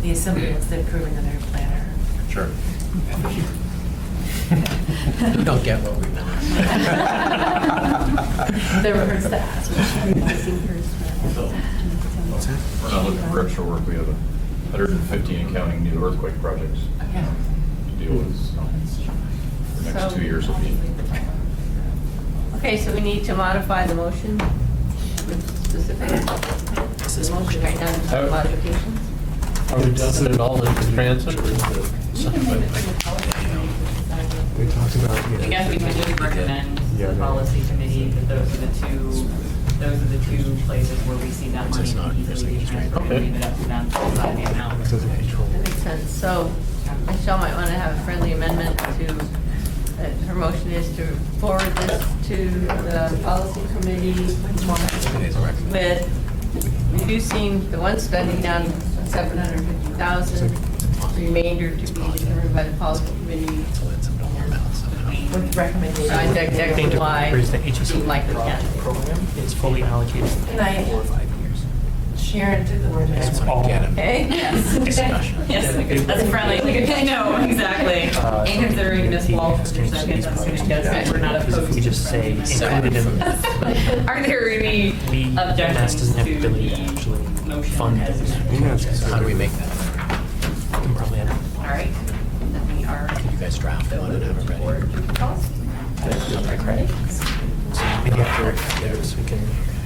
the assembly wants to approve another planner. Sure. We don't get what we want. Never hurts to ask. What's that? We're not looking for extra work. We have 150 and counting new earthquake projects Yeah. to deal with. So the next So- 2 years will be. Okay, so we need to modify the motion with specifics. The motion right now is Oh. modifications. Are we doing it all in transit or is it? We talked about. I guess we can just recommend to the policy committee that those are the two places where we see that money It's not easily be transferred. Okay. Leave it up to them to decide the amount. That makes sense. So Michelle might want to have a friendly amendment to, her motion is to forward this to the policy committee with reducing the one spending down to 750,000, remainder to be determined by the policy committee. With recommendation. Thing to Why remember is that HSC seem like we can. program is fully allocated Can I- 4 or 5 years. Sharon took the word. It's all Okay? Yes. discussion. Yes, that's friendly. I know, exactly. And considering Ms. Walsh for a second, that's going to get us, we're not Because opposed if we to just say spreading. included in, Are there any we, MAS objections doesn't have to the ability to actually the motion fund as those. amended? How do we make that? We can probably have All right, then we are. Could you guys draft one and have it ready? forward to the policy. maybe after, so we can.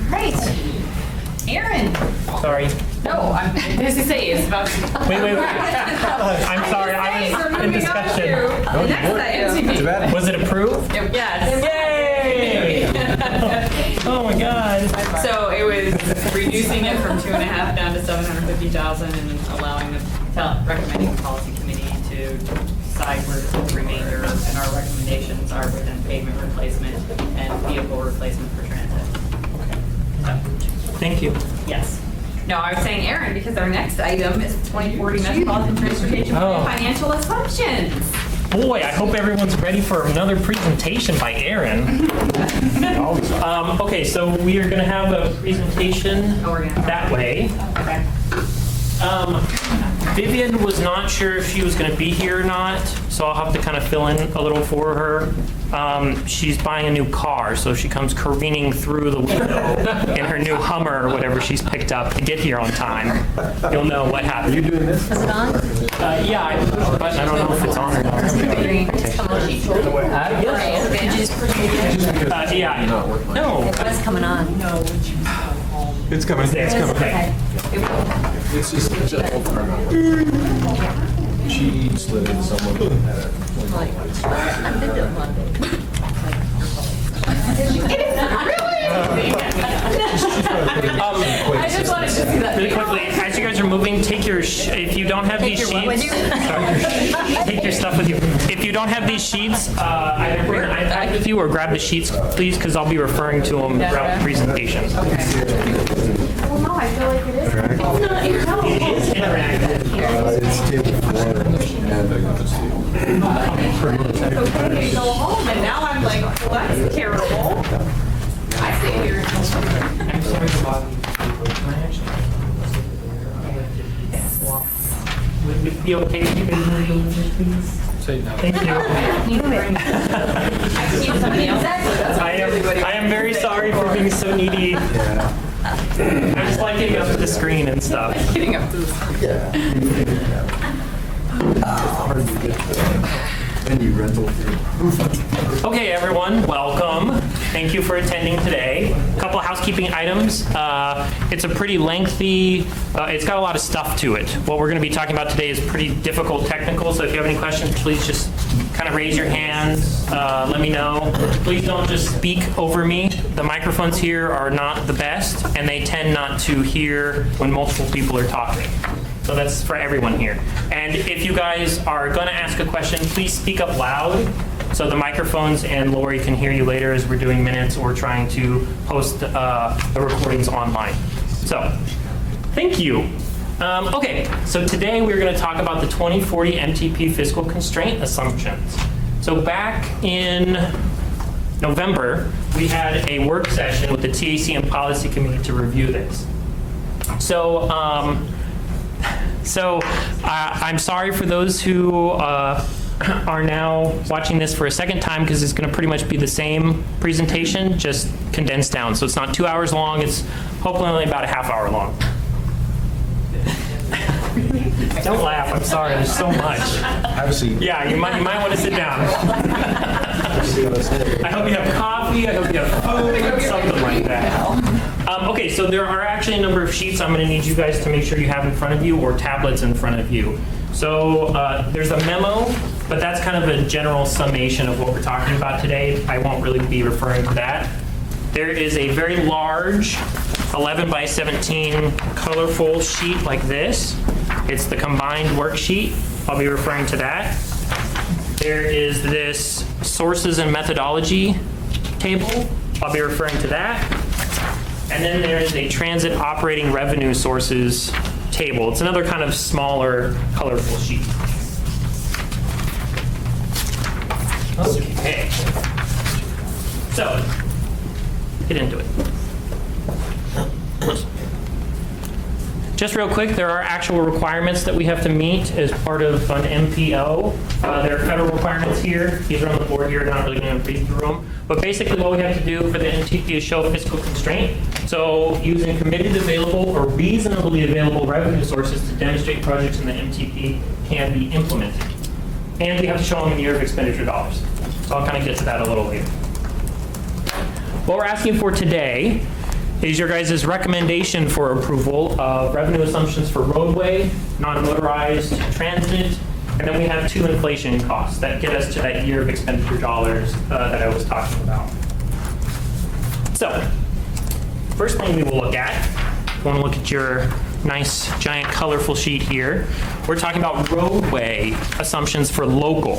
Great. Aaron. Sorry. No, I'm, this is say, it's about. Wait. I'm sorry, I was We're in moving on discussion. to the next item. Was it approved? Yes. Yay! Oh my God. So it was reducing it from 2.5 down to 750,000 and allowing recommending the policy committee to decide where to put the remainder. And our recommendations are within pavement replacement and vehicle replacement for transit. Thank you. Yes. No, I was saying Aaron because our next item is 2040 Metropolitan Transportation Plan Oh. Financial Assumptions. Boy, I hope everyone's ready for another presentation by Aaron. Okay, so we are going to have a presentation Oh, we're gonna have that way. Okay. Vivian was not sure if she was going to be here or not, so I'll have to kind of fill in a little for her. She's buying a new car, so she comes careening through the window in her new Hummer or whatever she's picked up to get here on time. You'll know what happened. You doing this? Is it on? Yeah, I pushed the button. I don't know if it's on or not. Yeah. No. It's coming on. It's coming, it's coming. Okay. It's just old car number. She slid in someone who had a. Like, I did it one. I just wanted to see that. Really quickly, as you guys are moving, take your, if you don't have these your what with sheets, you? sorry, take your stuff with you. If you don't have these sheets, either bring an iPad with you or grab the sheets, please, because I'll be referring to them throughout the presentation. Well, no, I feel like it is. It's not, you're telling me. It is interactive. It's table 4 It's okay to go home, and now I'm like, well, that's terrible. I stay here. I'm sorry, Bob. Would it be okay if you guys move over, please? Say no. Thank you. I keep somebody else. I am very sorry for being so needy. I just like getting up to the screen and stuff. Getting up to the Any rental fee. Okay, everyone, welcome. Thank you for attending today. A couple of housekeeping items. It's a pretty lengthy, it's got a lot of stuff to it. What we're going to be talking about today is pretty difficult technical, so if you have any questions, please just kind of raise your hands, let me know. Please don't just speak over me. The microphones here are not the best, and they tend not to hear when multiple people are talking. So that's for everyone here. And if you guys are going to ask a question, please speak up loud so the microphones and Lori can hear you later as we're doing minutes or trying to post the recordings online. So, thank you. Okay, so today we're going to talk about the 2040 MTP fiscal constraint assumptions. So back in November, we had a work session with the TAC and Policy Committee to review this. So I'm sorry for those who are now watching this for a second time because it's going to pretty much be the same presentation, just condensed down. So it's not 2 hours long, it's hopefully only about a half hour long. Don't laugh, I'm sorry, there's so much. Have a seat. Yeah, you might want to sit down. I hope you have coffee, I hope you have food, something like that. Okay, so there are actually a number of sheets I'm going to need you guys to make sure you have in front of you or tablets in front of you. So there's a memo, but that's kind of a general summation of what we're talking about today. I won't really be referring to that. There is a very large 11 by 17 colorful sheet like this. It's the combined worksheet. I'll be referring to that. There is this sources and methodology table. I'll be referring to that. And then there is a transit operating revenue sources table. It's another kind of smaller, colorful sheet. Okay. So, get into it. Just real quick, there are actual requirements that we have to meet as part of an MPO. There are federal requirements here. These are on the board here, not really going to read through them. But basically what we have to do for the MTP is show fiscal constraint. So using committed available or reasonably available revenue sources to demonstrate projects in the MTP can be implemented. And we have to show them in year of expenditure dollars. So I'll kind of get to that a little later. What we're asking for today is your guys' recommendation for approval of revenue assumptions for roadway, non-motorized transit, and then we have 2 inflation costs that get us to that year of expenditure dollars that I was talking about. So, first thing we will look at, if you want to look at your nice, giant, colorful sheet here, we're talking about roadway assumptions for local.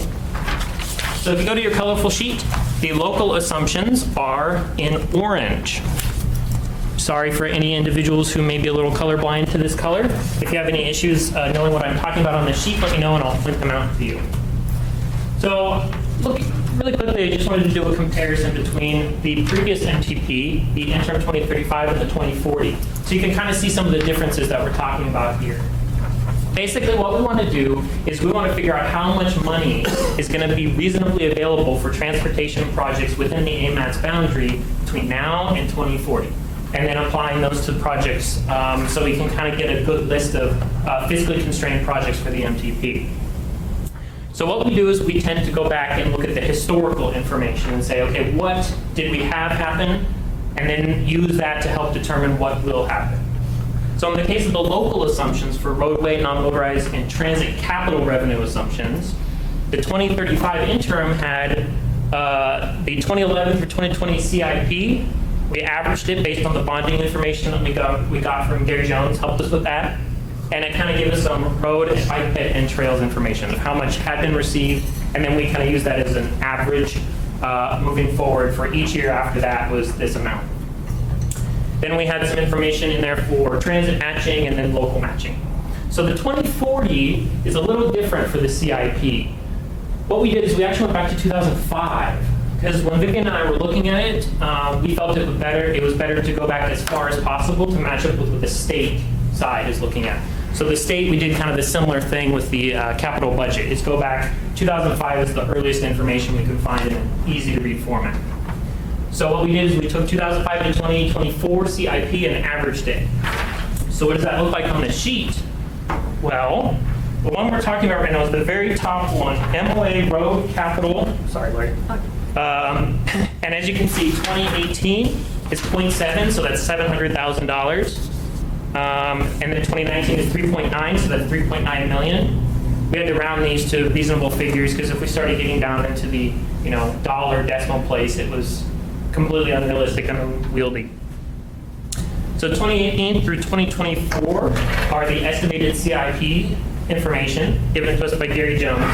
So if you go to your colorful sheet, the local assumptions are in orange. Sorry for any individuals who may be a little colorblind to this color. If you have any issues knowing what I'm talking about on the sheet, let me know and I'll print them out to you. So, look, really quickly, I just wanted to do a comparison between the previous MTP, the interim 2035, and the 2040. So you can kind of see some of the differences that we're talking about here. Basically, what we want to do is we want to figure out how much money is going to be reasonably available for transportation projects within the AMATS boundary between now and 2040. And then applying those to projects so we can kind of get a good list of fiscally constrained projects for the MTP. So what we do is we tend to go back and look at the historical information and say, okay, what did we have happen? And then use that to help determine what will happen. So in the case of the local assumptions for roadway, non-motorized, and transit capital revenue assumptions, the 2035 interim had the 2011 through 2020 CIP. We averaged it based on the bonding information that we got from Gary Jones, helped us with that. And it kind of gave us some road and bike pit and trails information of how much had been received. And then we kind of used that as an average moving forward for each year after that was this amount. Then we had some information in there for transit matching and then local matching. So the 2040 is a little different for the CIP. What we did is we actually went back to 2005. Because when Vivian and I were looking at it, we felt it was better to go back as far as possible to match up with what the state side is looking at. So the state, we did kind of the similar thing with the capital budget, is go back, 2005 is the earliest information we could find in an easy to read format. So what we did is we took 2005 to 2024 CIP and averaged it. So what does that look like on the sheet? Well, the one we're talking about right now is the very top one, MOA road capital, sorry Larry. And as you can see, 2018 is 0.7, so that's $700,000. And then 2019 is 3.9, so that's 3.9 million. We had to round these to reasonable figures because if we started getting down into the dollar decimal place, it was completely unrealistic and unwieldy. So 2018 through 2024 are the estimated CIP information given to us by Gary Jones.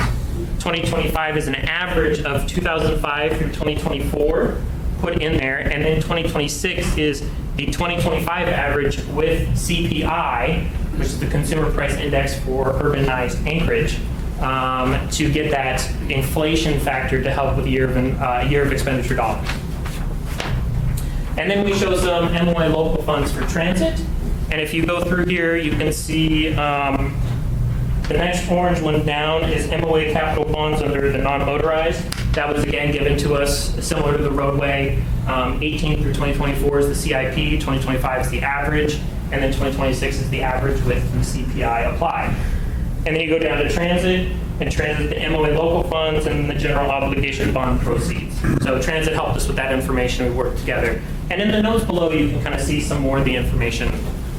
2025 is an average of 2005 through 2024 put in there, and then 2026 is the 2025 average with CPI, which is the Consumer Price Index for urbanized Anchorage, to get that inflation factor to help with year of expenditure dollars. And then we show some MOA local funds for transit, and if you go through here, you can see the next orange one down is MOA capital bonds under the non-motorized. That was again given to us similar to the roadway. 18 through 2024 is the CIP, 2025 is the average, and then 2026 is the average with the CPI applied. And then you go down to transit, and transit the MOA local funds and the general obligation bond proceeds. So transit helped us with that information. We worked together. And in the notes below, you can kind of see some more of the information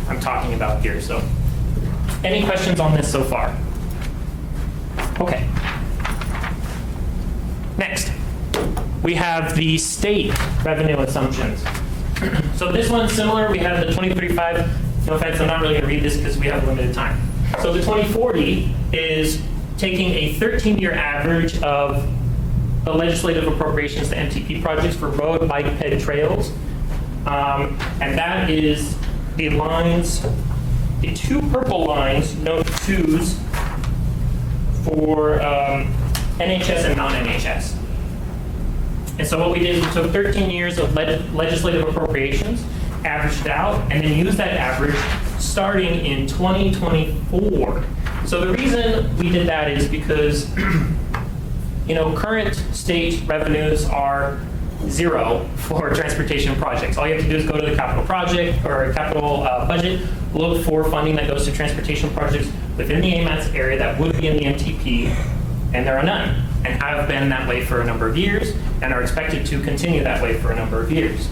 I'm talking about here. So any questions on this so far? Okay. Next, we have the state revenue assumptions. So this one's similar. We have the 2035. No offense, I'm not really going to read this because we have limited time. So the 2040 is taking a 13-year average of the legislative appropriations to MTP projects for road, bike, ped, trails. And that is the lines, the two purple lines, note 2s, for NHS and non-NHS. And so what we did is we took 13 years of legislative appropriations, averaged it out, and then used that average starting in 2024. So the reason we did that is because current state revenues are zero for transportation projects. All you have to do is go to the capital project or capital budget, look for funding that goes to transportation projects within the AMATS area that would be in the MTP, and there are none, and have been that way for a number of years, and are expected to continue that way for a number of years.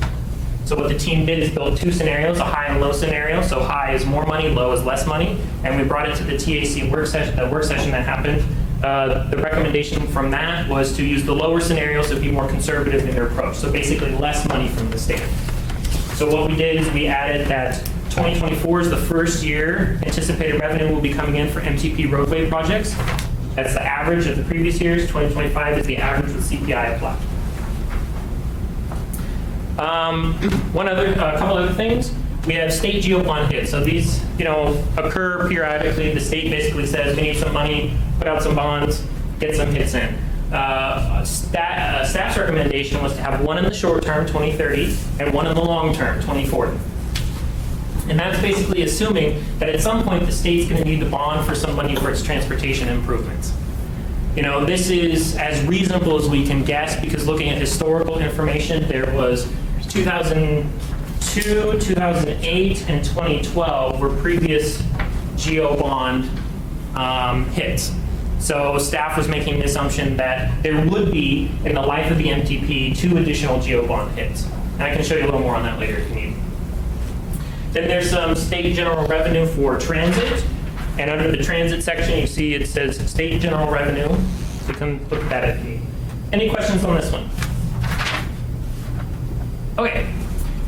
So what the team did is build two scenarios, a high and low scenario. So high is more money, low is less money. And we brought it to the TAC work session that happened. The recommendation from that was to use the lower scenario, so be more conservative in their approach. So basically less money from the state. So what we did is we added that 2024 is the first year anticipated revenue will be coming in for MTP roadway projects. That's the average of the previous years. 2025 is the average with CPI applied. A couple other things. We have state geo bond hits. So these, occur periodically. The state basically says we need some money, put out some bonds, get some hits in. Staff's recommendation was to have one in the short term, 2030, and one in the long term, 2040. And that's basically assuming that at some point the state's going to need to bond for some money for its transportation improvements. This is as reasonable as we can guess, because looking at historical information, there was 2002, 2008, and 2012 were previous geo bond hits. So staff was making the assumption that there would be, in the life of the MTP, 2 additional geo bond hits. And I can show you a little more on that later if you need. Then there's some state general revenue for transit. And under the transit section, you see it says state general revenue. So you can look at that if you need. Any questions on this one? Okay,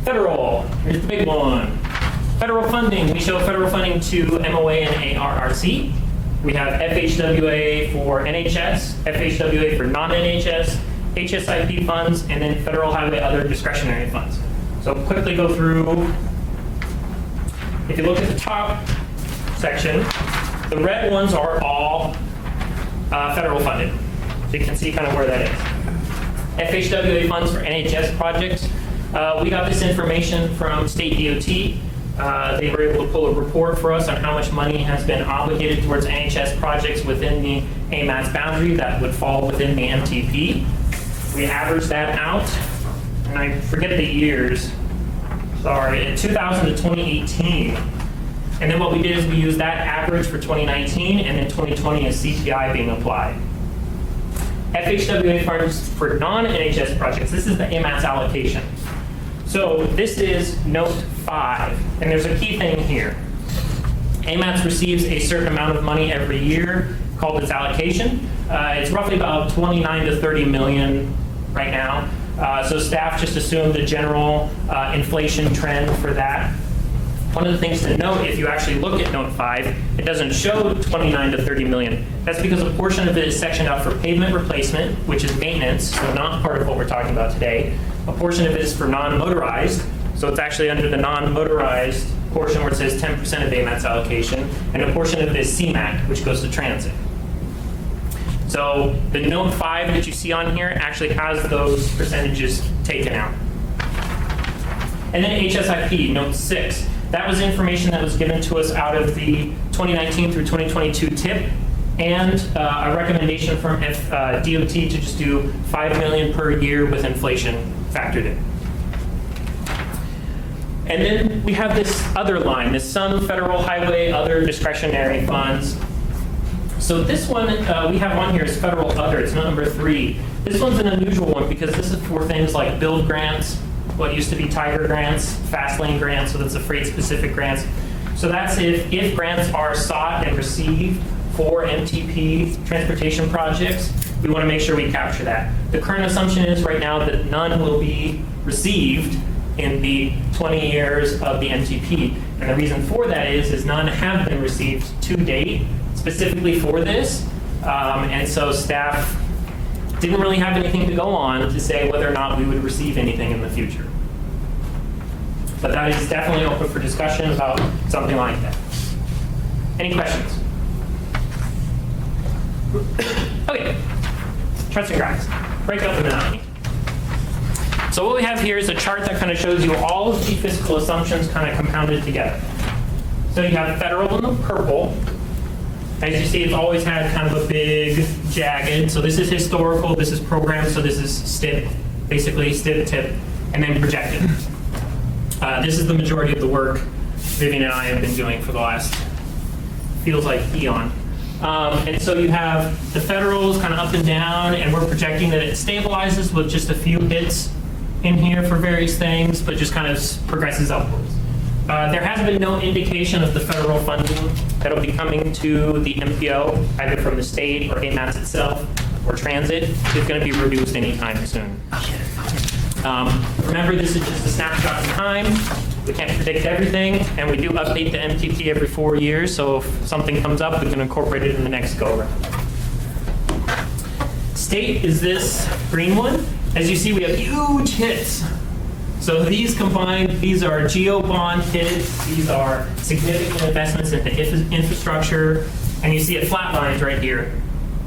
federal, here's the big one. Federal funding, we show federal funding to MOA and ARRC. We have FHWA for NHS, FHWA for non-NHS, HSIP funds, and then federal highway other discretionary funds. So quickly go through. If you look at the top section, the red ones are all federal funded. So you can see kind of where that is. FHWA funds for NHS projects. We got this information from state DOT. They were able to pull a report for us on how much money has been obligated towards NHS projects within the AMATS boundary that would fall within the MTP. We averaged that out, and I forget the years, sorry, 2000 to 2018. And then what we did is we used that average for 2019, and then 2020 is CPI being applied. FHWA funds for non-NHS projects, this is the AMATS allocation. So this is note 5, and there's a key thing here. AMATS receives a certain amount of money every year called its allocation. It's roughly about 29 to 30 million right now. So staff just assumed a general inflation trend for that. One of the things to note, if you actually look at note 5, it doesn't show 29 to 30 million. That's because a portion of it is sectioned out for pavement replacement, which is maintenance, so not part of what we're talking about today. A portion of it is for non-motorized, so it's actually under the non-motorized portion where it says 10% of AMATS allocation, and a portion of it is CMAC, which goes to transit. So the note 5 that you see on here actually has those percentages taken out. And then HSIP, note 6. That was information that was given to us out of the 2019 through 2022 TIP, and a recommendation from DOT to just do $5 million per year with inflation factored in. And then we have this other line, this some federal highway other discretionary funds. So this one, we have one here is federal other, it's number 3. This one's an unusual one because this is for things like build grants, what used to be Tiger grants, fast lane grants, so that's the freight specific grants. So that's if grants are sought and received for MTP transportation projects, we want to make sure we capture that. The current assumption is right now that none will be received in the 20 years of the MTP. And the reason for that is none have been received to date, specifically for this. And so staff didn't really have anything to go on to say whether or not we would receive anything in the future. But that is definitely open for discussion about something like that. Any questions? Okay, charts and graphs. Break out the monotony. So what we have here is a chart that kind of shows you all of the fiscal assumptions kind of compounded together. So you have federal in the purple. As you see, it's always had kind of a big jagged. So this is historical, this is programmed, so this is STIP, basically STIP, TIP, and then projected. This is the majority of the work Vivian and I have been doing for the last, feels like eon. And so you have the federals kind of up and down, and we're projecting that it stabilizes with just a few hits in here for various things, but just kind of progresses upwards. There has been no indication of the federal funding that'll be coming to the MPO, either from the state or AMATS itself, or transit, is going to be reduced anytime soon. Remember, this is just a snapshot in time. We can't predict everything, and we do update the MTP every 4 years, so if something comes up, we can incorporate it in the next go-around. State is this green one. As you see, we have huge hits. So these combined, these are geo bond hits, these are significant investments into infrastructure, and you see it flatlines right here.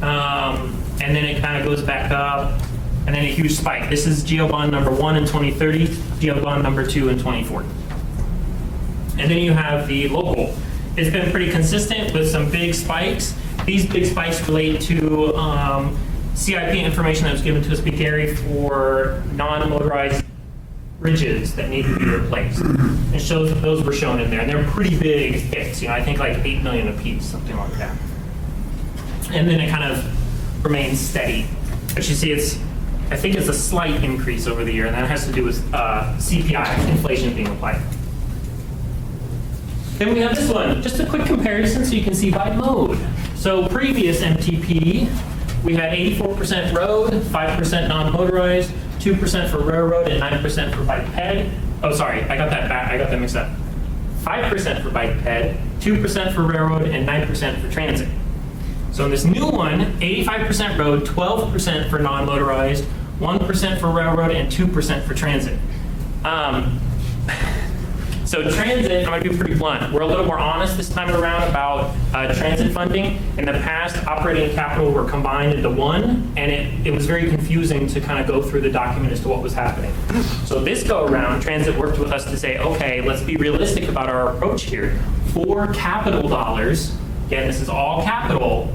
And then it kind of goes back up, and then a huge spike. This is geo bond number 1 in 2030, geo bond number 2 in 2040. And then you have the local. It's been pretty consistent with some big spikes. These big spikes relate to CIP information that was given to us by Gary for non-motorized bridges that need to be replaced. It shows that those were shown in there, and they're pretty big hits. I think like 8 million a piece, something like that. And then it kind of remains steady. But you see, I think it's a slight increase over the year, and that has to do with CPI, inflation being applied. Then we have this one, just a quick comparison so you can see by mode. So previous MTP, we had 84% road, 5% non-motorized, 2% for railroad, and 9% for bike-ped. Oh, sorry, I got that mixed up. 5% for bike-ped, 2% for railroad, and 9% for transit. So in this new one, 85% road, 12% for non-motorized, 1% for railroad, and 2% for transit. So transit, I'm going to be pretty blunt. We're a little more honest this time around about transit funding. In the past, operating and capital were combined into one, and it was very confusing to kind of go through the document as to what was happening. So this go around, transit worked with us to say, okay, let's be realistic about our approach here. For capital dollars, again, this is all capital,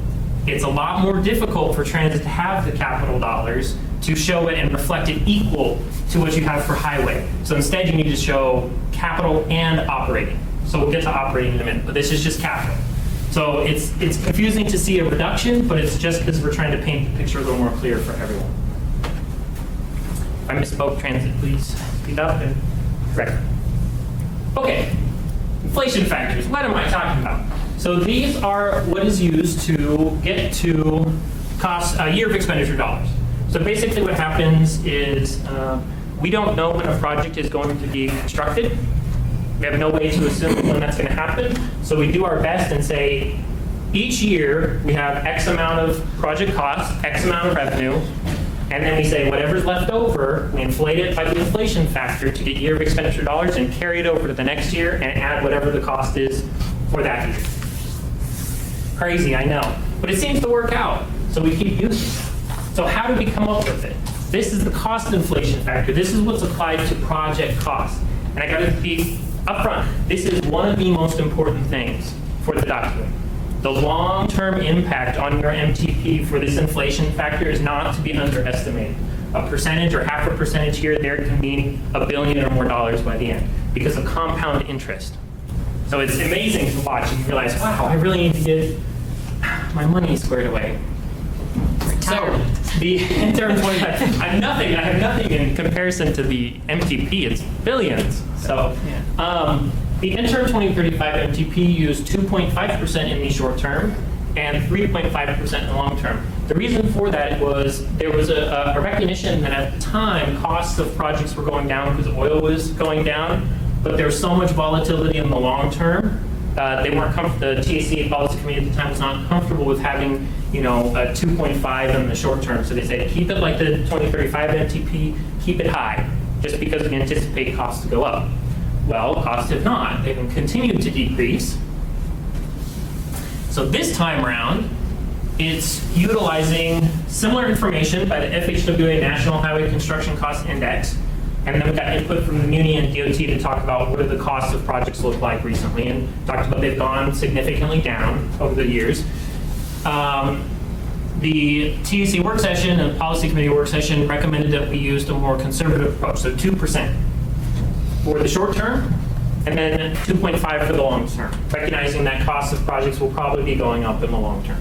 it's a lot more difficult for transit to have the capital dollars to show it and reflect it equal to what you have for highway. So instead, you need to show capital and operating. So we'll get to operating in a minute, but this is just capital. So it's confusing to see a reduction, but it's just because we're trying to paint the picture a little more clear for everyone. If I misspoke, transit, please speed up and correct. Okay, inflation factors. What am I talking about? So these are what is used to get to cost a year of expenditure dollars. So basically what happens is we don't know when a project is going to be constructed. We have no way to assume when that's going to happen. So we do our best and say, each year we have X amount of project costs, X amount of revenue, and then we say whatever's left over, we inflate it by the inflation factor to get year of expenditure dollars and carry it over to the next year and add whatever the cost is for that year. Crazy, I know. But it seems to work out, so we keep using it. So how do we come up with it? This is the cost inflation factor. This is what's applied to project costs. And I gotta be upfront. This is one of the most important things for the document. The long-term impact on your MTP for this inflation factor is not to be underestimated. A percentage or half a percentage here or there can mean $1 billion or more by the end because of compound interest. So it's amazing to watch and you realize, wow, I really need to get my money squared away. So the interim 25, I have nothing in comparison to the MTP, it's billions. So the interim 2035 MTP used 2.5% in the short term and 3.5% in the long term. The reason for that was there was a recognition that at the time costs of projects were going down because oil was going down, but there was so much volatility in the long term. They weren't the TACA policy committee at the time was not comfortable with having, a 2.5 in the short term. So they said, keep it like the 2035 MTP, keep it high, just because we anticipate costs to go up. Well, costs have not. They've continued to decrease. So this time around, it's utilizing similar information by the FHWA National Highway Construction Cost Index. And then we got input from the Muni and DOT to talk about what do the costs of projects look like recently, and talked about they've gone significantly down over the years. The TAC work session and policy committee work session recommended that we used a more conservative approach, so 2% for the short term, and then 2.5 for the long term, recognizing that costs of projects will probably be going up in the long term.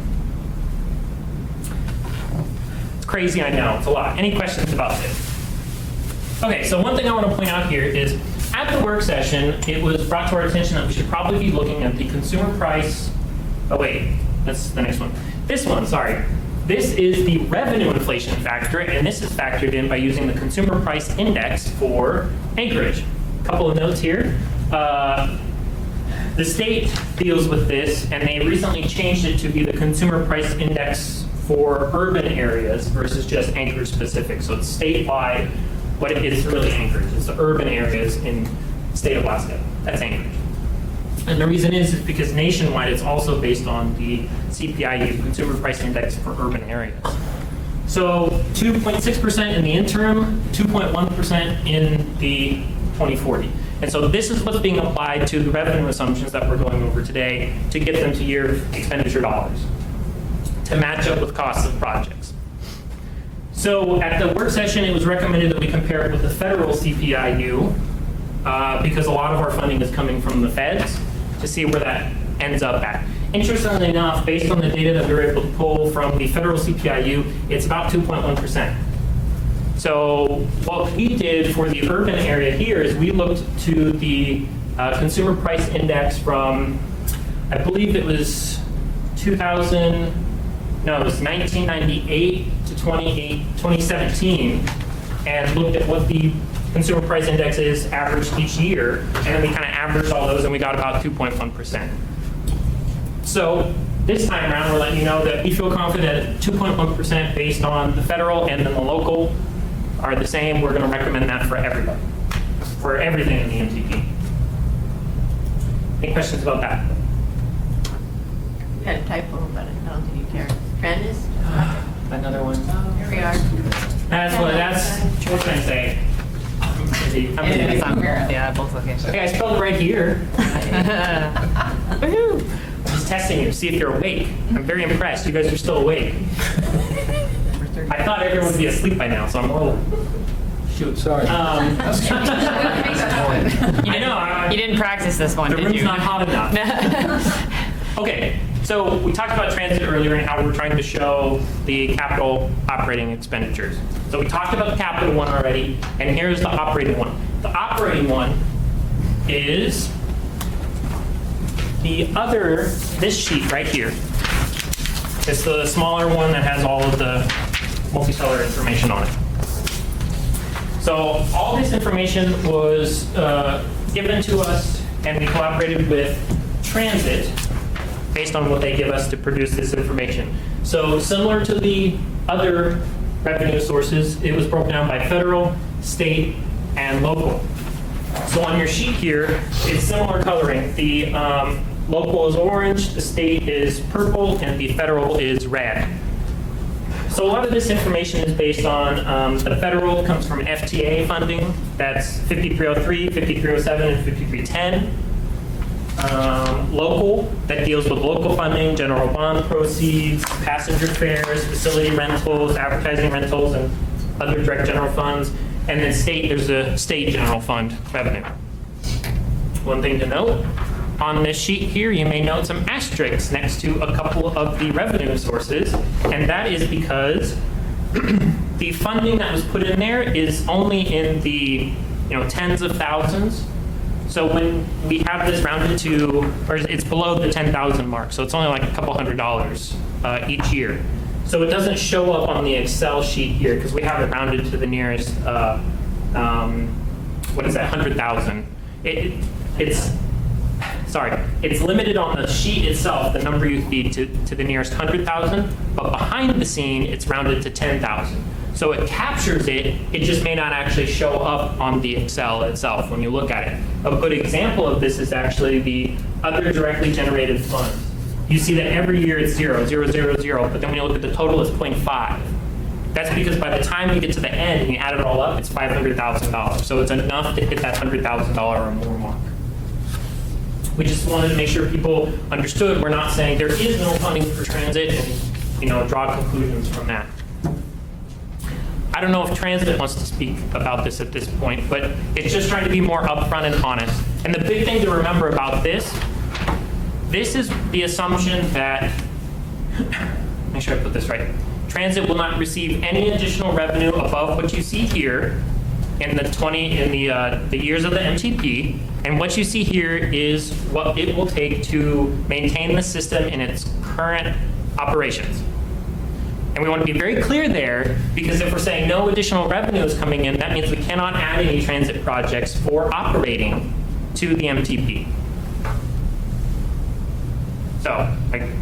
It's crazy, I know, it's a lot. Any questions about this? Okay, so one thing I want to point out here is, at the work session, it was brought to our attention that we should probably be looking at the consumer price, oh wait, that's the next one. This one, sorry. This is the revenue inflation factor, and this is factored in by using the consumer price index for Anchorage. Couple of notes here. The state deals with this, and they recently changed it to be the consumer price index for urban areas versus just Anchorage specific. So it's statewide, but it is really Anchorage. It's the urban areas in the state of Alaska. That's Anchorage. And the reason is because nationwide, it's also based on the CPIU, Consumer Price Index for urban areas. So 2.6% in the interim, 2.1% in the 2040. And so this is what's being applied to the revenue assumptions that we're going over today to get them to year expenditure dollars to match up with costs of projects. So at the work session, it was recommended that we compare it with the federal CPIU because a lot of our funding is coming from the feds to see where that ends up at. Interestingly enough, based on the data that we were able to pull from the federal CPIU, it's about 2.1%. So what we did for the urban area here is we looked to the consumer price index from, I believe it was 1998 to 2017, and looked at what the consumer price index is averaged each year, and then we kind of averaged all those, and we got about 2.1%. So this time around, we're letting you know that we feel confident that 2.1% based on the federal and then the local are the same. We're going to recommend that for everybody, for everything in the MTP. Any questions about that? We had a typo, but I don't think you care. Trendis? Another one. Here we are. That's what can I say? I'm busy. Yeah, both locations. Hey, I spelled it right here. Woohoo! I'm just testing you, see if you're awake. I'm very impressed. You guys are still awake. I thought everyone would be asleep by now, so I'm all. Shoot, sorry. I know. You didn't practice this one, The did room's you? not hot enough. Okay, so we talked about transit earlier and how we're trying to show the capital operating expenditures. So we talked about the capital one already, and here's the operating one. The operating one is this sheet right here. It's the smaller one that has all of the multicolor information on it. So all this information was given to us, and we cooperated with Transit based on what they give us to produce this information. So similar to the other revenue sources, it was broken down by federal, state, and local. So on your sheet here, it's similar coloring. The local is orange, the state is purple, and the federal is red. So a lot of this information is based on the federal comes from FTA funding. That's 5303, 5307, and 5310. Local, that deals with local funding, general bond proceeds, passenger fares, facility rentals, advertising rentals, and other direct general funds. And then state, there's a state general fund revenue. One thing to note, on this sheet here, you may note some asterisks next to a couple of the revenue sources, and that is because the funding that was put in there is only in the tens of thousands. So when we have this rounded to, or it's below the 10,000 mark, so it's only like a couple $100 each year. So it doesn't show up on the Excel sheet here because we have it rounded to the nearest, what is that, 100,000. It's limited on the sheet itself, the number you feed to the nearest 100,000, but behind the scene, it's rounded to 10,000. So it captures it just may not actually show up on the Excel itself when you look at it. A good example of this is actually the other directly generated funds. You see that every year it's 0, 0, 0, 0, but then when you look at the total, it's 0.5. That's because by the time you get to the end and you add it all up, it's $500,000. So it's enough to hit that $100,000 or more mark. We just wanted to make sure people understood we're not saying there is no funding for transit and draw conclusions from that. I don't know if Transit wants to speak about this at this point, but it's just trying to be more upfront and honest. And the big thing to remember about this is the assumption that, make sure I put this right, Transit will not receive any additional revenue above what you see here in the years of the MTP, and what you see here is what it will take to maintain the system in its current operations. And we want to be very clear there, because if we're saying no additional revenue is coming in, that means we cannot add any transit projects for operating to the MTP. So,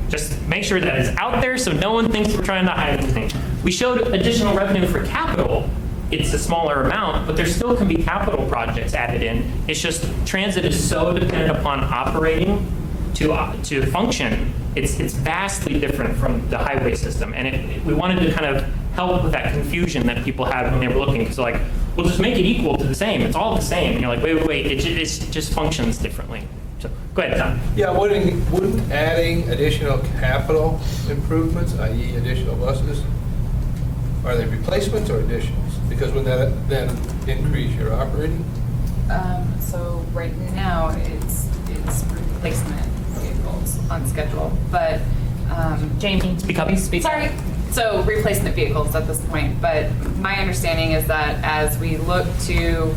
just make sure that is out there so no one thinks we're trying to hide anything. We showed additional revenue for capital. It's a smaller amount, but there still can be capital projects added in. It's just transit is so dependent upon operating to function. It's vastly different from the highway system. And we wanted to kind of help with that confusion that people had when they were looking. Because like, we'll just make it equal to the same. It's all the same. And you're like, wait, it just functions differently. So, go ahead, Tom. Yeah, wouldn't adding additional capital improvements, i.e. additional buses, are they replacements or additions? Because wouldn't that then increase your operating? So right now, it's replacement vehicles on schedule, but, Jamie, speak up. sorry. So replacement vehicles at this point, but my understanding is that as we look to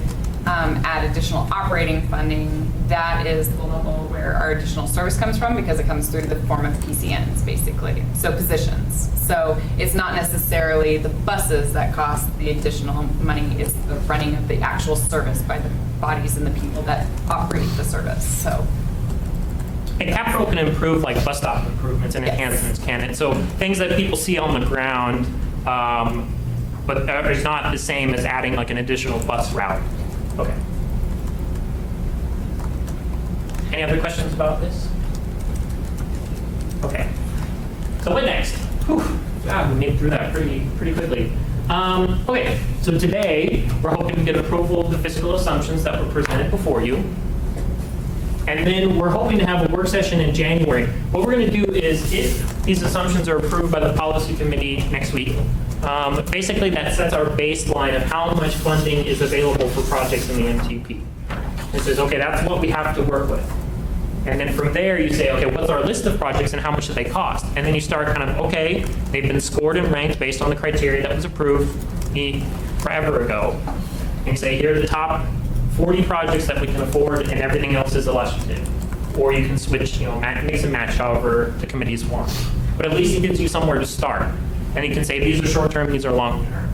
add additional operating funding, that is the level where our additional service comes from, because it comes through the form of PCNs, basically, so positions. So it's not necessarily the buses that cost the additional money, it's the running of the actual service by the bodies and the people that operate the service, so. And capital can improve like bus stop improvements and enhancements, can it? So things that people see on the ground, but it's not the same as adding like an additional bus route. Okay. Any other questions about this? Okay. So what next? Whew. God, we made through that pretty quickly. Okay, so today we're hoping to get approval of the fiscal assumptions that were presented before you. And then we're hoping to have a work session in January. What we're going to do is, if these assumptions are approved by the policy committee next week, basically that sets our baseline of how much funding is available for projects in the MTP. It says, okay, that's what we have to work with. And then from there you say, okay, what's our list of projects and how much do they cost? And then you start kind of, okay, they've been scored and ranked based on the criteria that was approved forever ago. And you say, here are the top 40 projects that we can afford, and everything else is illustrative. Or you can switch, mix and match however the committees want. But at least it gives you somewhere to start. And you can say, these are short-term, these are long-term.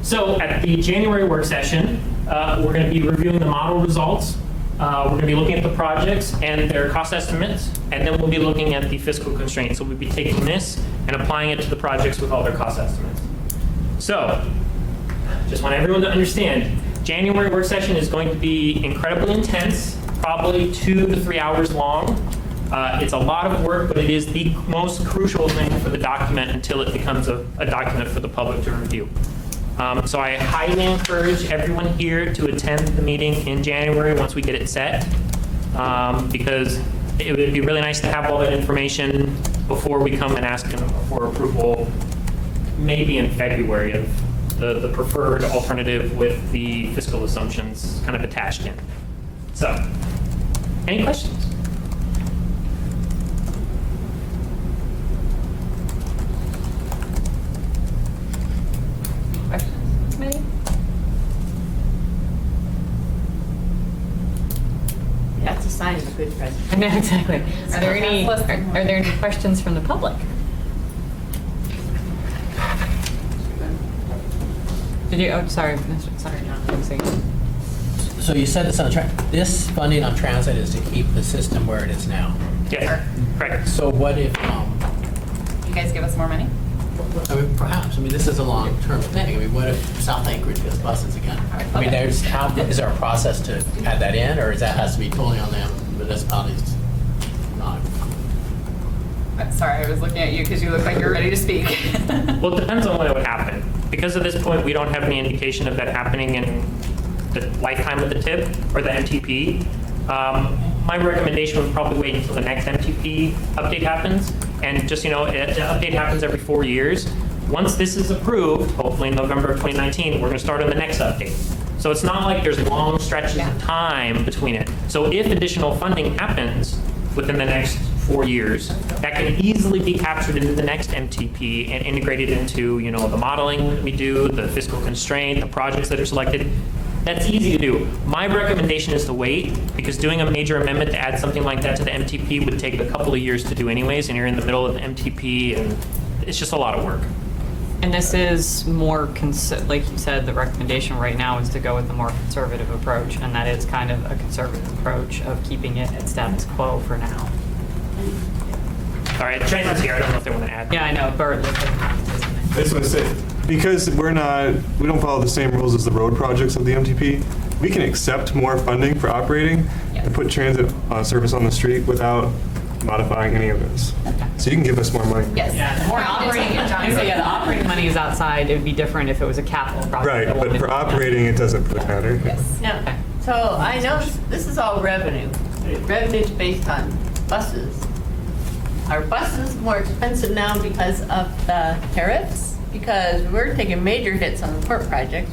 So at the January work session, we're going to be reviewing the model results. We're going to be looking at the projects and their cost estimates, and then we'll be looking at the fiscal constraints. So we'll be taking this and applying it to the projects with all their cost estimates. So, just want everyone to understand, January work session is going to be incredibly intense, probably 2 to 3 hours long. It's a lot of work, but it is the most crucial thing for the document until it becomes a document for the public to review. So I highly encourage everyone here to attend the meeting in January once we get it set, because it would be really nice to have all that information before we come and ask for approval, maybe in February, of the preferred alternative with the fiscal assumptions kind of attached in. So, any questions? Questions, committee? That's a sign of a good president. I know, exactly. Are there any questions from the public? Did you, sorry, John, I'm saying. So you said this funding on transit is to keep the system where it is now. Yes, correct. So what if, You guys give us more money? perhaps, this is a long-term thing. What if South Anchorage gets buses again? Is there a process to add that in, or has to be totally on them, municipalities? Not. Sorry, I was looking at you because you look like you're ready to speak. Well, it depends on when it would happen. Because at this point, we don't have any indication of that happening in the lifetime of the TIP or the MTP. My recommendation would probably wait until the next MTP update happens. And just, the update happens every 4 years. Once this is approved, hopefully in November of 2019, we're going to start on the next update. So it's not like there's long stretches of time between it. So if additional funding happens within the next 4 years that can easily be captured into the next MTP and integrated into, you know, the modeling that we do, the fiscal constraint, the projects that are selected. That's easy to do. My recommendation is to wait, because doing a major amendment to add something like that to the MTP would take a couple of years to do anyways, and you're in the middle of the MTP, and it's just a lot of work. And this is more, like you said, the recommendation right now is to go with the more conservative approach, and that is kind of a conservative approach of keeping it at status quo for now. All right, Tracy's here. I don't know if they want to add. Yeah, I know, Bert. I just want to say, because we don't follow the same rules as the road projects of the MTP, we can accept more funding for operating and put transit service on the street without modifying any of this. So you can give us more money. Yes. Yeah, more operating. So yeah, the operating money is outside. It would be different if it was a capital project. Right, that but wanted for to be done. operating, it doesn't really matter. Yes. Yeah, so I know this is all revenue. Revenue's based on buses. Are buses more expensive now because of the tariffs? Because we're taking major hits on the port project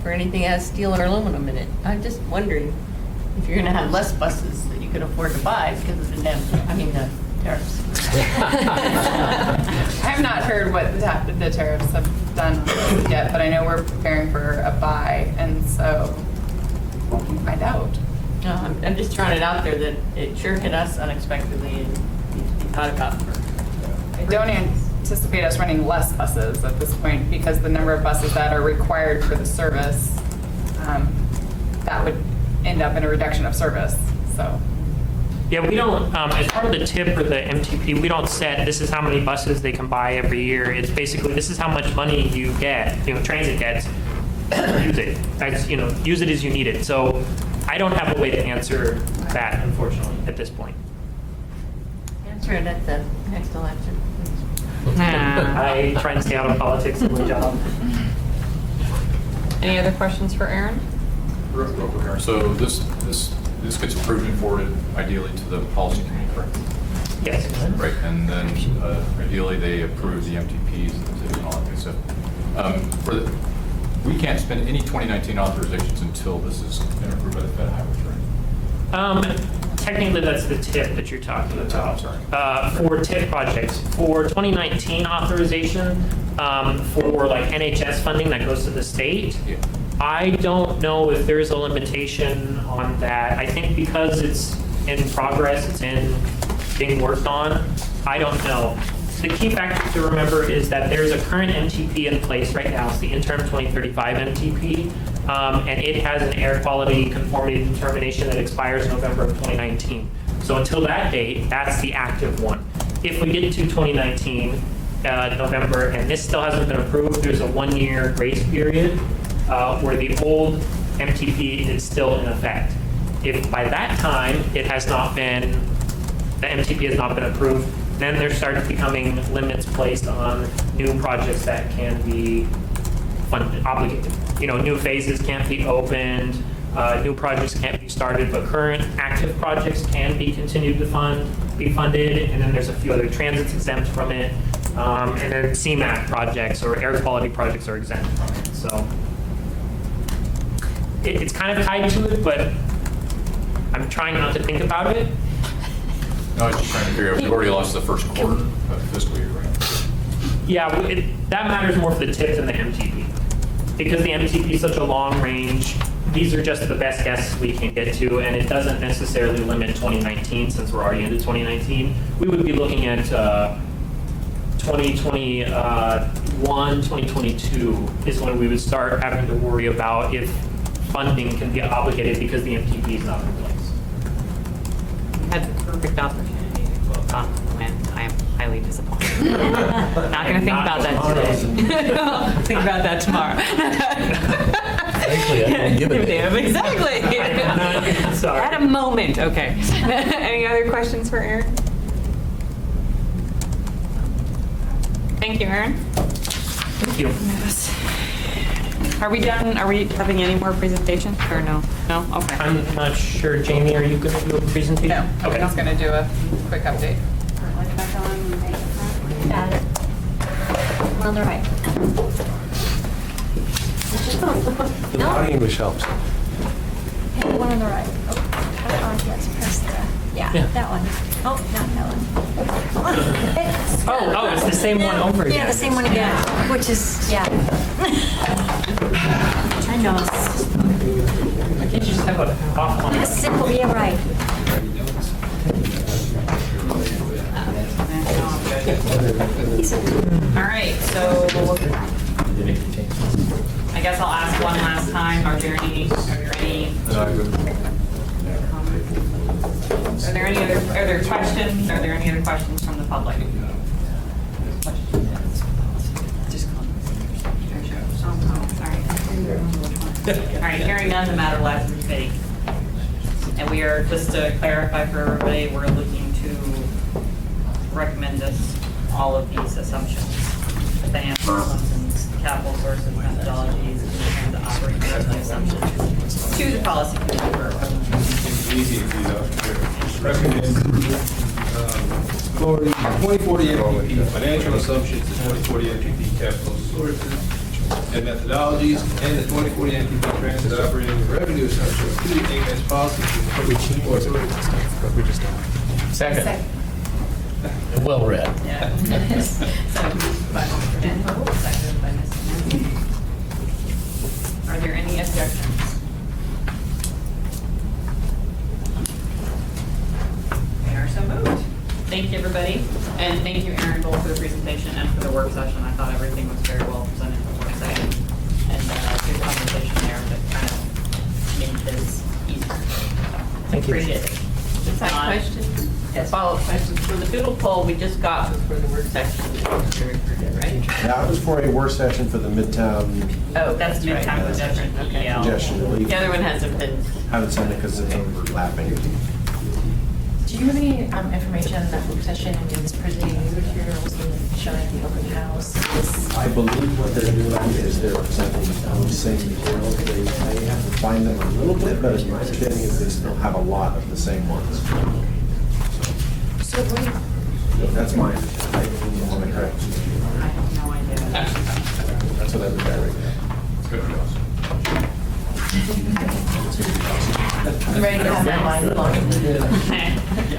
for anything that has steel or aluminum in it. I'm just wondering if you're gonna have less buses that you could afford to buy because of the the tariffs. I have not heard what the tariffs have done yet, but I know we're preparing for a buy, and so we'll find out. No, I'm just throwing it out there that it sure hit us unexpectedly and needs to be thought about. I don't anticipate us running less buses at this point, because the number of buses that are required for the service, that would end up in a reduction of service, so. Yeah, we don't, as part of the TIP or the MTP, we don't set, this is how many buses they can buy every year. It's basically, this is how much money you get, transit gets, use it. That's, use it as you need it. So I don't have a way to answer that, unfortunately, at this point. Answer it at the next election. I try and stay out of politics in my job. Any other questions for Aaron? Real quick, Aaron. So this gets approved and forwarded ideally to the policy committee, correct? Yes. Right, and then ideally they approve the MTPs and all that good stuff. We can't spend any 2019 authorizations until this has been approved by the Fed Highways, right? Technically, that's the TIP that you're talking about. I'm sorry. For TIP projects. For 2019 authorization, for like NHS funding that goes to the state, Yeah. I don't know if there's a limitation on that. I think because it's in progress, it's being worked on, I don't know. The key factor to remember is that there's a current MTP in place right now. It's the interim 2035 MTP, and it has an air quality conformity determination that expires November of 2019. So until that date, that's the active one. If we get to 2019, November, and this still hasn't been approved, there's a 1-year grace period where the old MTP is still in effect. If by that time the MTP has not been approved, then there starts becoming limits placed on new projects that can be funded, obligated. New phases can't be opened, new projects can't be started, but current active projects can be continued to be funded, and then there's a few other transits exempt from it, and then CMAQ projects or air quality projects are exempt from it. So it's kind of tied to it, but I'm trying not to think about it. No, I was just trying to figure out, we've already lost the first quarter of the fiscal year, right? Yeah, that matters more for the TIP than the MTP. Because the MTP is such a long range, these are just the best guesses we can get to, and it doesn't necessarily limit 2019 since we're already into 2019. We would be looking at 2021, 2022 is when we would start having to worry about if funding can be obligated because the MTP is not in place. Had the perfect opportunity to vote on the plan. I am highly disappointed. Not going to think about that today. I'll think about that tomorrow. Frankly, I don't give a damn. Exactly. Sorry. At a moment. Okay. Any other questions for Aaron? Thank you, Aaron. Thank you. Are we done? Are we having any more presentations or no? No? Okay. I'm not sure, Jamie, are you going to do a presentation? No, I'm Okay. just going to do a quick update. Got it. On the right. The body English helps. Hey, one on the right. Oh, yes, press the Yeah, Yeah. that one. Oh, not that one. Oh, it's the same one over again. Yeah, the same one again, which is, yeah. I know. Why can't you just have an off one? It's simple, yeah, right. All right, so I guess I'll ask one last time, are there any questions? Are there any other questions from the public? All right, hearing none, the matter lies in committee. And we are, just to clarify for everybody, we're looking to recommend this, all of these assumptions, the financial assumptions, capital sources, methodologies, and the operating revenue assumptions to the policy committee for It's easy to do, recommend exploring 2040 MPP financial assumptions, the 2040 MPP capital sources and methodologies, and the 2040 MPP transit operating revenue assumptions to the AMATS policy. Second. Well read. Yeah. So, by Mr. Danville, seconded by Mrs. Nancy. Are there any objections? They are so moved. Thank you, everybody. And thank you, Aaron, both for the presentation and for the work session. I thought everything was very well presented for work session. And good conversation there that kind of made this easier. Thank you. Appreciate it. Just have a question, Yes. follow-up question. For the doodle poll we just got was for the work section, right? That was for a work session for the Midtown Oh, that's Midtown congestion. Okay. Yeah. congestion relief. The other one hasn't been. Haven't sent it because it's overlapping. Do you have any information on that work session and its presenting materials and showing the open house? I believe what they're doing is they're presenting the same materials. They may have to find them a little bit, but my understanding is they still have a lot of the same ones. So what do you, That's my understanding. Am I correct? I have no idea. That's what I was directing. I'm ready to have my mind blown.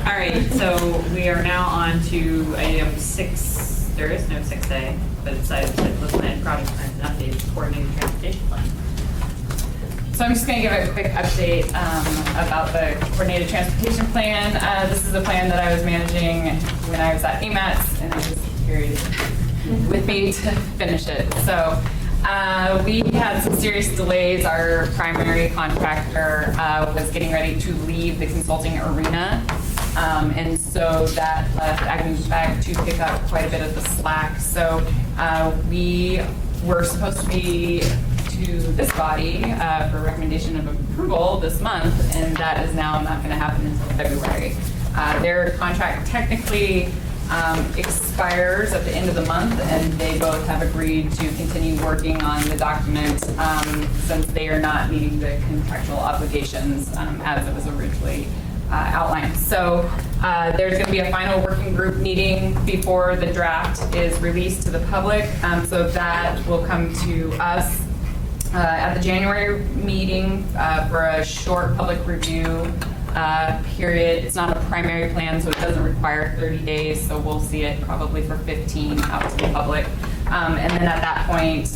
All right, so we are now on to item 6. There is no 6A, but it's item 6, the plan, project plan, and updated coordinated transportation plan. So I'm just going to give a quick update about the coordinated transportation plan. This is a plan that I was managing when I was at AMATS, and I just carried it with me to finish it. So we had some serious delays. Our primary contractor was getting ready to leave the consulting arena. And so that left AgriBag to pick up quite a bit of the slack. So we were supposed to be to this body for recommendation of approval this month, and that is now not going to happen until February. Their contract technically expires at the end of the month, and they both have agreed to continue working on the document since they are not meeting the contractual obligations as it was originally outlined. So there's going to be a final working group meeting before the draft is released to the public. So that will come to us at the January meeting for a short public review period. It's not a primary plan, so it doesn't require 30 days, so we'll see it probably for 15 out to the public. And then at that point,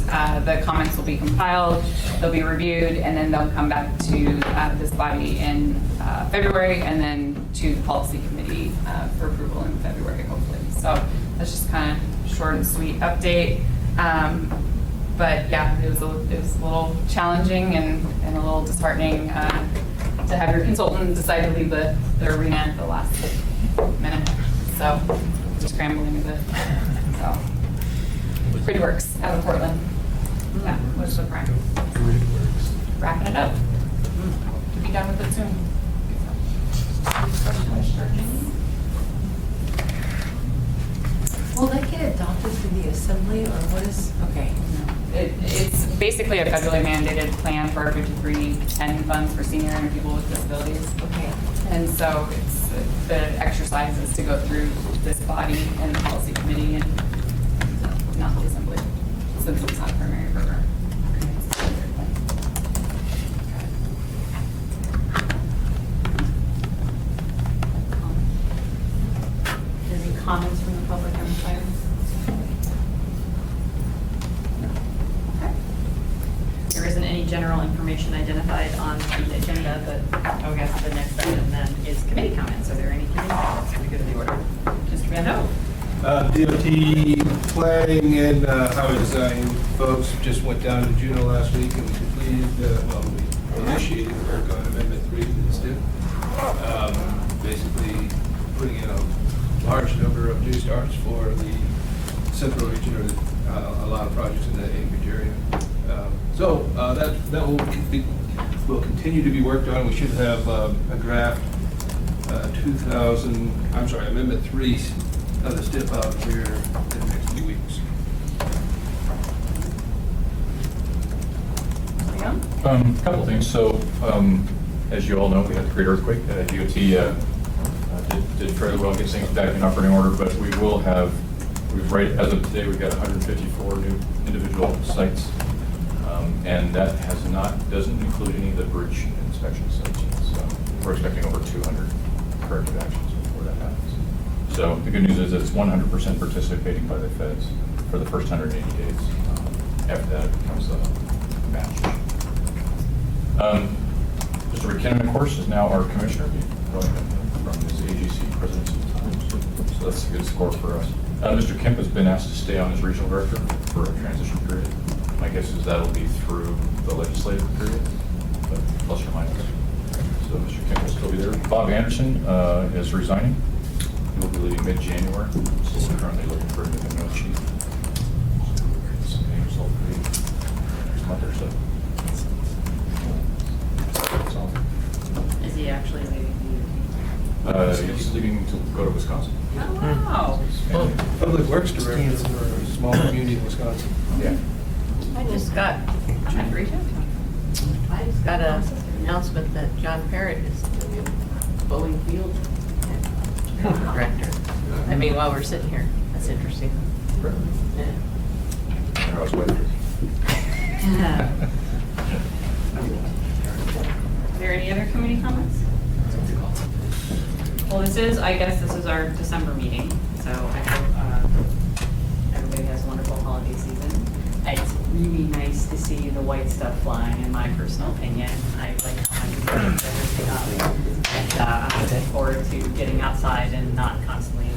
the comments will be compiled, they'll be reviewed, and then they'll come back to this body in February, and then to the policy committee for approval in February, hopefully. So that's just kind of short and sweet update. But yeah, it was a little challenging and a little disheartening to have your consultant decide to leave the arena at the last minute. So just scrambling a bit. So Grid Works out of Portland. Yeah, was the prime. Wrapping it up. To be done with it soon. will that get adopted through the assembly, or what is, okay. It's basically a federally mandated plan for our 5310 funds for senior and people with disabilities. Okay. And so it's the exercise is to go through this body and the policy committee and not the assembly, since it's not a primary program. comments from the public on this item? Okay. There isn't any general information identified on the agenda, but I guess the next item then is committee comments. Are there any committee comments? Can we go to the order? Mr. Van Ho? DOT planning and highway design folks just went down to Juneau last week and we completed, we initiated the work on Amendment 3 to the STIP. Basically putting in a large number of new starts for the central region or a lot of projects in the Anchorage area. So that will continue to be worked on. We should have a draft Amendment 3 of the STIP out here in the next few weeks. Couple things. So, as you all know, we had the great earthquake. DOT did fairly well getting things back in operating order, but we will have, as of today, we've got 154 new individual sites, and that doesn't include any of the bridge inspection sites. So we're expecting over 200 corrective actions before that happens. So the good news is it's 100% participating by the feds for the first 180 days. After that, it becomes a match. Mr. McKinnon, of course, is now our commissioner from his AGC presidency time. So that's a good score for us. Mr. Kemp has been asked to stay on as regional director for a transition period. My guess is that'll be through the legislative period, but plus or minus. So Mr. Kemp will still be there. Bob Anderson is resigning. He will be leaving mid-January. So we're currently looking for a new chief. Some names will be next month or so. That's all. Is he actually leaving He's leaving to go to Wisconsin. the Oh, wow. Public Works Director for a small community in Wisconsin. Yeah. I just got an announcement that John Parrott is the new Boeing Field director. I mean, while we're sitting here, that's interesting. Yeah. I was waiting. Are there any other committee comments? Well, I guess this is our December meeting, so I hope everybody has a wonderful holiday season. It's really nice to see the white stuff flying, in my personal opinion. I like how much it brings everything up. And I'm looking forward to getting outside and not constantly.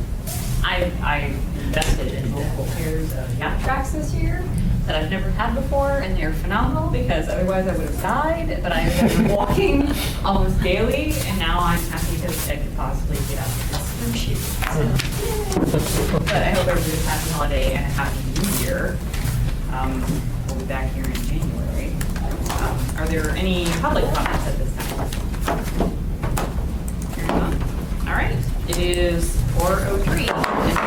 I invested in multiple pairs of yacht tracks this year that I've never had before, and they're phenomenal because otherwise I would have died, but I've been walking almost daily, and now I'm happy that I could possibly get out of this snowshoe. But I hope everybody's happy holiday and a happy new year. We'll be back here in January. Are there any public comments at this time? Hearing none. All right, it is 4:03.